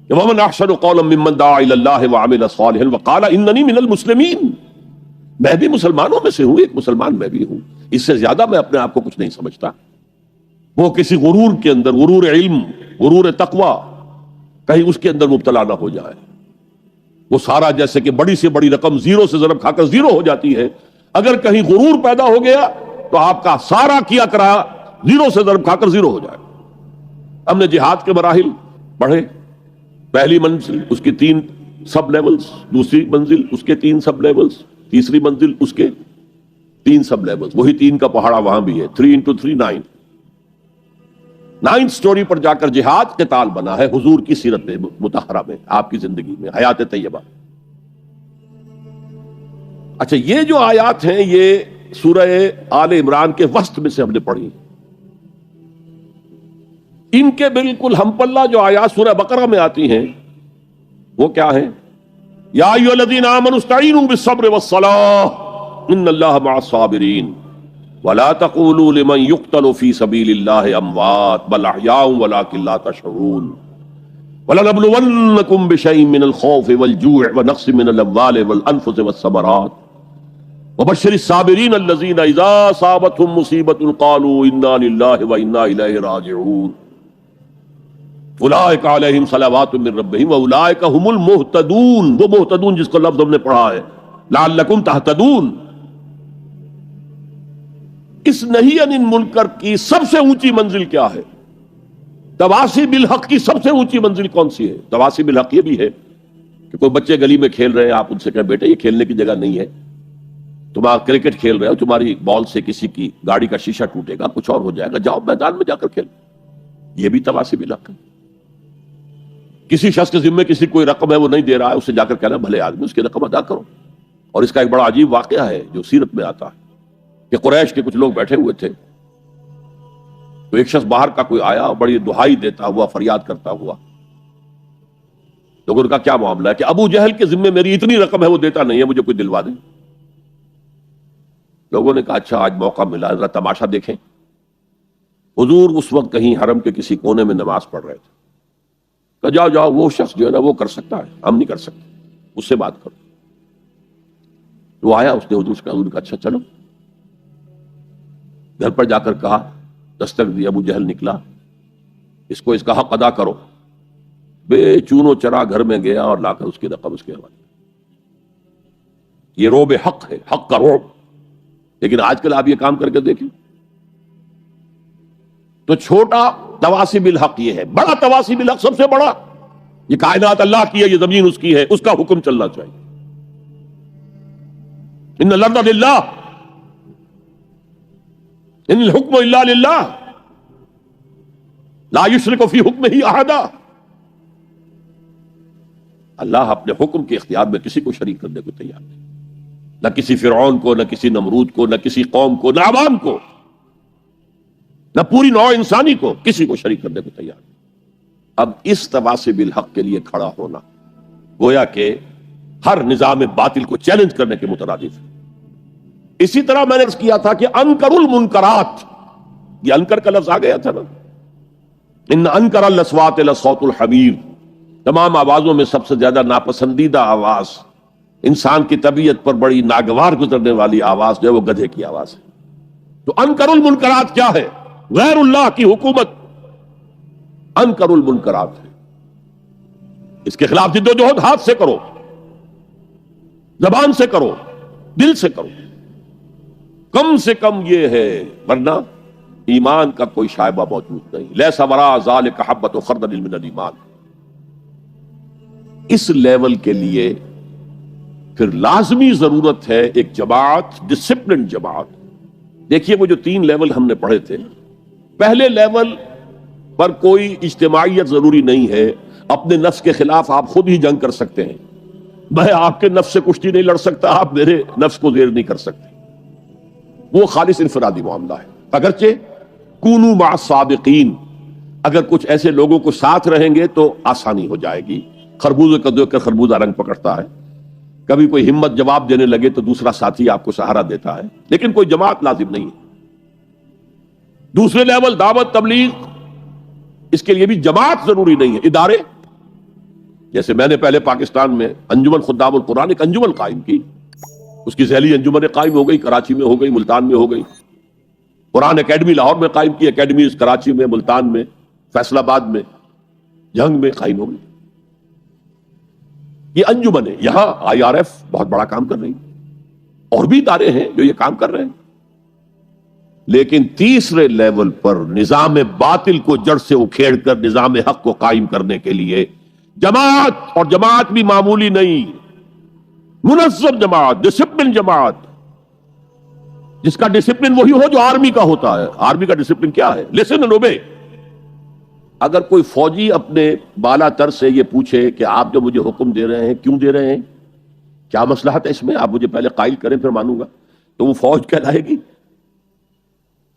کہ وَمَنْ أَحْسَنُ قَوْلًا مِّمَّنْ دَعَا إِلَى اللَّهِ وَعَمِلَ صَالِحًا وَقَالَ إِنَّنِي مِنَ الْمُسْلِمِينَ، میں بھی مسلمانوں میں سے ہوں، ایک مسلمان میں بھی ہوں، اس سے زیادہ میں اپنے آپ کو کچھ نہیں سمجھتا۔ وہ کسی غرور کے اندر، غرور علم، غرور تقوی، کہیں اس کے اندر مبتلا نہ ہو جائے۔ وہ سارا جیسے کہ بڑی سے بڑی رقم زیرو سے ضرب کھا کر زیرو ہو جاتی ہے، اگر کہیں غرور پیدا ہو گیا تو آپ کا سارا کیا کرا زیرو سے ضرب کھا کر زیرو ہو جائے۔ ہم نے جہاد کے مراحل پڑھے، پہلی منزل اس کی 3 سب لیولز، دوسری منزل اس کے 3 سب لیولز، تیسری منزل اس کے 3 سب لیولز، وہی 3 کا پہاڑا وہاں بھی ہے، 3 into 3 9۔ 9 سٹوری پر جا کر جہاد قتال بنا ہے حضور کی سیرت میں مطہرہ میں، آپ کی زندگی میں، حیات طیبہ۔ اچھا، یہ جو آیات ہیں یہ سورہ آل عمران کے وسط میں سے ہم نے پڑھی، ان کے بالکل ہم پلہ جو آیات سورہ بقرہ میں آتی ہیں وہ کیا ہیں؟ یا ایھا الذین آمنوا استعینوا بالصبر والصلاۃ ان اللہ مع الصابرین ولا تقولوا لمن يقتل في سبيل الله اموات بل احياء ولكن لا تشعرون ولنبلونكم بشيء من الخوف والجوع ونقص من الاموال والانفس والثمرات وبشر الصابرين الذين اذا اصابتهم مصيبة قالوا انا لله وانا اليه راجعون اولئک علیہم صلوات من ربہم واولئک هم المہتدون، وہ محتدون جس کو لفظ ہم نے پڑھا ہے لعلکم تہتدون۔ اس نہی عن المنکر کی سب سے اونچی منزل کیا ہے؟ تواصی بالحق کی سب سے اونچی منزل کون سی ہے؟ تواصی بالحق یہ بھی ہے کہ کوئی بچے گلی میں کھیل رہے ہیں، آپ ان سے کہیں بیٹے یہ کھیلنے کی جگہ نہیں ہے، تم کرکٹ کھیل رہے ہو، تمہاری بال سے کسی کی گاڑی کا شیشہ ٹوٹے گا، کچھ اور ہو جائے گا، جاؤ میدان میں جا کر کھیل، یہ بھی تواصی بالحق ہے۔ کسی شخص کے ذمے کسی کوئی رقم ہے وہ نہیں دے رہا ہے، اس سے جا کر کہنا بھلے آدمی اس کی رقم ادا کرو۔ اور اس کا ایک بڑا عجیب واقعہ ہے جو سیرت میں آتا ہے کہ قریش کے کچھ لوگ بیٹھے ہوئے تھے، تو ایک شخص باہر کا کوئی آیا اور بڑی دہائی دیتا ہوا، فریاد کرتا ہوا، لوگوں نے کہا کیا معاملہ ہے؟ کہ ابو جہل کے ذمے میری اتنی رقم ہے وہ دیتا نہیں ہے، مجھے کوئی دلوا دے۔ لوگوں نے کہا اچھا آج موقع ملا، ذرا تماشا دیکھیں۔ حضور اس وقت کہیں حرم کے کسی کونے میں نماز پڑھ رہے تھے، کہ جاؤ جاؤ وہ شخص جو ہے نا وہ کر سکتا ہے، ہم نہیں کر سکتے، اس سے بات کرو۔ وہ آیا، اس نے حضور نے کہا اچھا چلو۔ گھر پر جا کر کہا، دستک دی، ابو جہل نکلا، اس کو اس کا حق ادا کرو۔ بے چون و چرا گھر میں گیا اور لا کر اس کی رقم اس کے حوالے۔ یہ روب حق ہے، حق کا روب۔ لیکن آج کل آپ یہ کام کر کے دیکھیں تو چھوٹا تواصی بالحق یہ ہے، بڑا تواصی بالحق سب سے بڑا، یہ کائنات اللہ کی ہے، یہ زمین اس کی ہے، اس کا حکم چلنا چاہیے۔ ان الارض للہ ان الحکم الا للہ لا یشرک فی حکمہ احدا۔ اللہ اپنے حکم کے اختیار میں کسی کو شریک کرنے کو تیار نہیں، نہ کسی فرعون کو، نہ کسی نمرود کو، نہ کسی قوم کو، نہ عوام کو، نہ پوری نوع انسانی کو، کسی کو شریک کرنے کو تیار نہیں۔ اب اس تواصی بالحق کے لیے کھڑا ہونا گویا کہ ہر نظام باطل کو چیلنج کرنے کے مترادف ہے۔ اسی طرح میں نے عرض کیا تھا کہ انکر المنکرات، یہ انکر کا لفظ آ گیا تھا نا، ان انکر الاصوات لصوت الحمیر، تمام آوازوں میں سب سے زیادہ ناپسندیدہ آواز، انسان کی طبیعت پر بڑی ناگوار گزرنے والی آواز جو ہے وہ گدھے کی آواز ہے۔ تو انکر المنکرات کیا ہے؟ غیر اللہ کی حکومت انکر المنکرات ہے۔ اس کے خلاف جد و جہد ہاتھ سے کرو، زبان سے کرو، دل سے کرو، کم سے کم یہ ہے، ورنہ ایمان کا کوئی شائبہ موجود نہیں۔ لیس وراء ذلک حبۃ خردل من الایمان۔ اس لیول کے لیے پھر لازمی ضرورت ہے ایک جماعت، ڈسپلن جماعت۔ دیکھیے وہ جو 3 لیول ہم نے پڑھے تھے، پہلے لیول پر کوئی اجتماعیت ضروری نہیں ہے، اپنے نفس کے خلاف آپ خود ہی جنگ کر سکتے ہیں۔ میں آپ کے نفس سے کشتی نہیں لڑ سکتا، آپ میرے نفس کو زیر نہیں کر سکتے، وہ خالص انفرادی معاملہ ہے۔ اگرچہ کونوا مع الصادقین، اگر کچھ ایسے لوگوں کو ساتھ رہیں گے تو آسانی ہو جائے گی۔ خربوزے کو دیکھ کر خربوزہ رنگ پکڑتا ہے، کبھی کوئی ہمت جواب دینے لگے تو دوسرا ساتھی آپ کو سہارا دیتا ہے، لیکن کوئی جماعت لازم نہیں ہے۔ دوسرے لیول دعوت تبلیغ، اس کے لیے بھی جماعت ضروری نہیں ہے، ادارے. جیسے میں نے پہلے پاکستان میں انجمن خدام القرآن ایک انجمن قائم کی، اس کی ذیلی انجمن قائم ہو گئی، کراچی میں ہو گئی، ملتان میں ہو گئی. قرآن اکیڈمی لاہور میں قائم کی، اکیڈمیز کراچی میں، ملتان میں، فیصل آباد میں، جنگ میں قائم ہو گئی. یہ انجمن ہے. یہاں آئی آر ایف بہت بڑا کام کر رہی ہے، اور بھی ادارے ہیں جو یہ کام کر رہے ہیں. لیکن تیسرے لیول پر نظام باطل کو جڑ سے اکھیڑ کر نظام حق کو قائم کرنے کے لیے جماعت، اور جماعت بھی معمولی نہیں، منظم جماعت، ڈسپلن جماعت، جس کا ڈسپلن وہی ہو جو آرمی کا ہوتا ہے. آرمی کا ڈسپلن کیا ہے؟ Listen and obey. اگر کوئی فوجی اپنے بالا تر سے یہ پوچھے کہ آپ جو مجھے حکم دے رہے ہیں کیوں دے رہے ہیں، کیا مصلحت ہے اس میں، آپ مجھے پہلے قائل کریں پھر مانوں گا، تو وہ فوج کہلائے گی.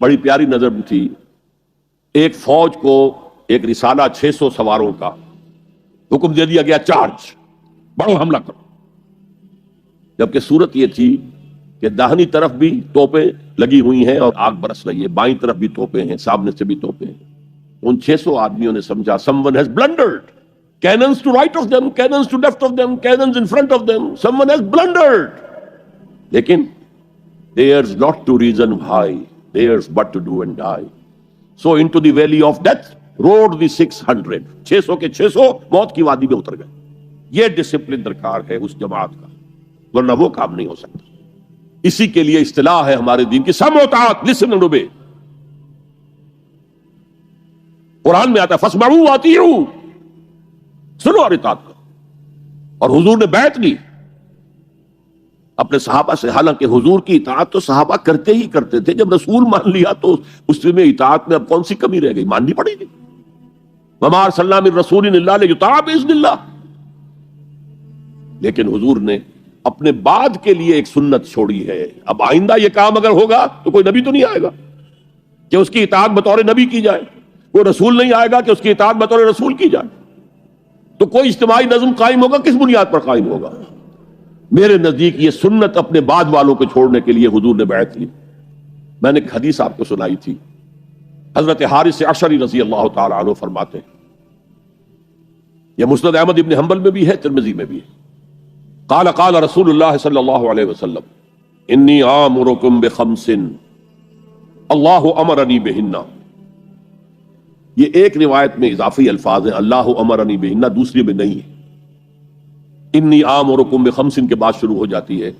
بڑی پیاری نظر تھی. ایک فوج کو ایک رسالہ 600 سواروں کا حکم دے دیا گیا، چارج، بڑو حملہ کرو. جبکہ صورت یہ تھی کہ داہنی طرف بھی توپیں لگی ہوئی ہیں اور آگ برس رہی ہے، بائیں طرف بھی توپیں ہیں، سامنے سے بھی توپیں ہیں. ان 600 آدمیوں نے سمجھا someone has blundered. Cannons to right of them, cannons to left of them, cannons in front of them. Someone has blundered. لیکن there's not to reason why, there's but to do and die. So into the valley of death rode the 600. 600 کے 600 موت کی وادی میں اتر گئے. یہ discipline درکار ہے اس جماعت کا، ورنہ وہ کام نہیں ہو سکتا. اسی کے لیے اصطلاح ہے ہمارے دین کی سمع و اطاعت، listen and obey. قرآن میں آتا ہے فَاسْمَعُوا وَأَطِيعُوا، سنو اور اطاعت کرو. اور حضور نے بیعت لی اپنے صحابہ سے. حالانکہ حضور کی اطاعت تو صحابہ کرتے ہی کرتے تھے، جب رسول مان لیا تو اس میں اطاعت میں اب کون سی کمی رہ گئی، ماننی پڑے گی. وَمَا أَرْسَلْنَا مِن رَّسُولٍ إِلَّا لِيُطَاعَ بِإِذْنِ اللَّهِ. لیکن حضور نے اپنے بعد کے لیے ایک سنت چھوڑی ہے. اب آئندہ یہ کام اگر ہوگا تو کوئی نبی تو نہیں آئے گا کہ اس کی اطاعت بطور نبی کی جائے، کوئی رسول نہیں آئے گا کہ اس کی اطاعت بطور رسول کی جائے. تو کوئی اجتماعی نظم قائم ہوگا، کس بنیاد پر قائم ہوگا؟ میرے نزدیک یہ سنت اپنے بعد والوں کو چھوڑنے کے لیے حضور نے بیعت لی. میں نے ایک حدیث آپ کو سنائی تھی، حضرت حارث عشری رضی اللہ تعالی عنہ فرماتے ہیں، یہ مسند احمد ابن حنبل میں بھی ہے، ترمذی میں بھی ہے. قال قال رسول اللہ صلی اللہ علیہ وسلم انی آمرکم بخمس اللہ امرنی بہن. یہ ایک روایت میں اضافی الفاظ ہیں، اللہ امرنی بہن، دوسری میں نہیں ہے. انی آمرکم بخمس کے بعد شروع ہو جاتی ہے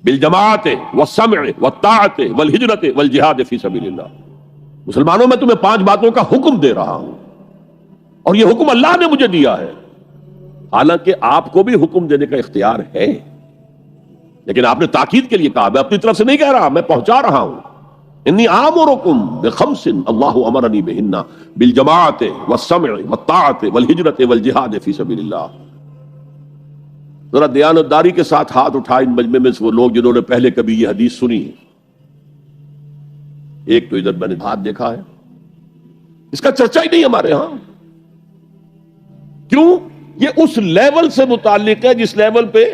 بالجماعت والسمع والطاعت والہجرت والجہاد فی سبیل اللہ. مسلمانوں میں تمہیں 5 باتوں کا حکم دے رہا ہوں، اور یہ حکم اللہ نے مجھے دیا ہے. حالانکہ آپ کو بھی حکم دینے کا اختیار ہے، لیکن آپ نے تاکید کے لیے کہا. میں اپنی طرف سے نہیں کہہ رہا، میں پہنچا رہا ہوں. انی آمرکم بخمس اللہ امرنی بہن بالجماعت والسمع والطاعت والہجرت والجہاد فی سبیل اللہ. ذرا دیانتداری کے ساتھ ہاتھ اٹھائے ان مجمع میں سے وہ لوگ جنہوں نے پہلے کبھی یہ حدیث سنی ہے. ایک تو ادھر میں نے ہاتھ دیکھا ہے، اس کا چرچا ہی نہیں ہمارے ہاں. کیوں؟ یہ اس لیول سے متعلق ہے جس لیول پہ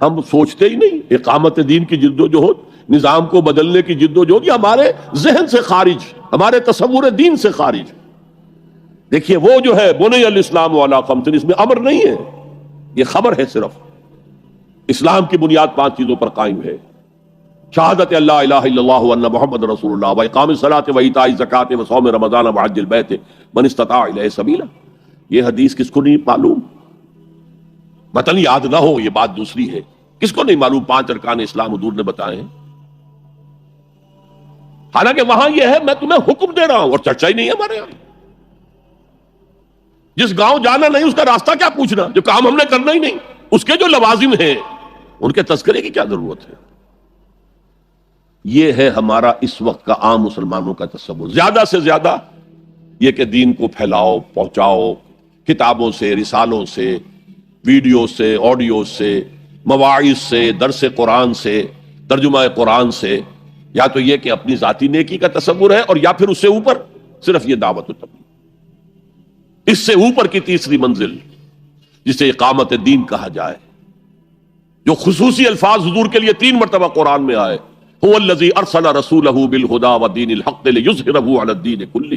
ہم سوچتے ہی نہیں. اقامت دین کی جد و جہد، نظام کو بدلنے کی جد و جہد، یہ ہمارے ذہن سے خارج، ہمارے تصور دین سے خارج. دیکھیے وہ جو ہے بنی الاسلام علی خمس، اس میں امر نہیں ہے، یہ خبر ہے. صرف اسلام کی بنیاد 5 چیزوں پر قائم ہے: شہادت اللہ الہ الا اللہ وان محمد رسول اللہ، واقام الصلاۃ وایتاء الزکوٰۃ وصوم رمضان وحج البیت من استطاع الیہ سبیلا. یہ حدیث کس کو نہیں معلوم؟ متن یاد نہ ہو یہ بات دوسری ہے، کس کو نہیں معلوم 5 ارکان اسلام حضور نے بتائے ہیں؟ حالانکہ وہاں یہ ہے میں تمہیں حکم دے رہا ہوں، اور چرچا ہی نہیں ہے ہمارے یہاں. جس گاؤں جانا نہیں اس کا راستہ کیا پوچھنا، جو کام ہم نے کرنا ہی نہیں، اس کے جو لوازم ہیں ان کے تذکرے کی کیا ضرورت ہے؟ یہ ہے ہمارا اس وقت کا عام مسلمانوں کا تصور. زیادہ سے زیادہ یہ کہ دین کو پھیلاؤ، پہنچاؤ، کتابوں سے، رسالوں سے، ویڈیو سے، آڈیو سے، مواعظ سے، درس قرآن سے، ترجمہ قرآن سے. یا تو یہ کہ اپنی ذاتی نیکی کا تصور ہے، اور یا پھر اس سے اوپر صرف یہ دعوت و تبلیغ. اس سے اوپر کی تیسری منزل جسے اقامت دین کہا جائے، جو خصوصی الفاظ حضور کے لیے 3 مرتبہ قرآن میں آئے: هو الذی ارسل رسولہ بالہدی ودین الحق لیظہرہ علی الدین کلہ.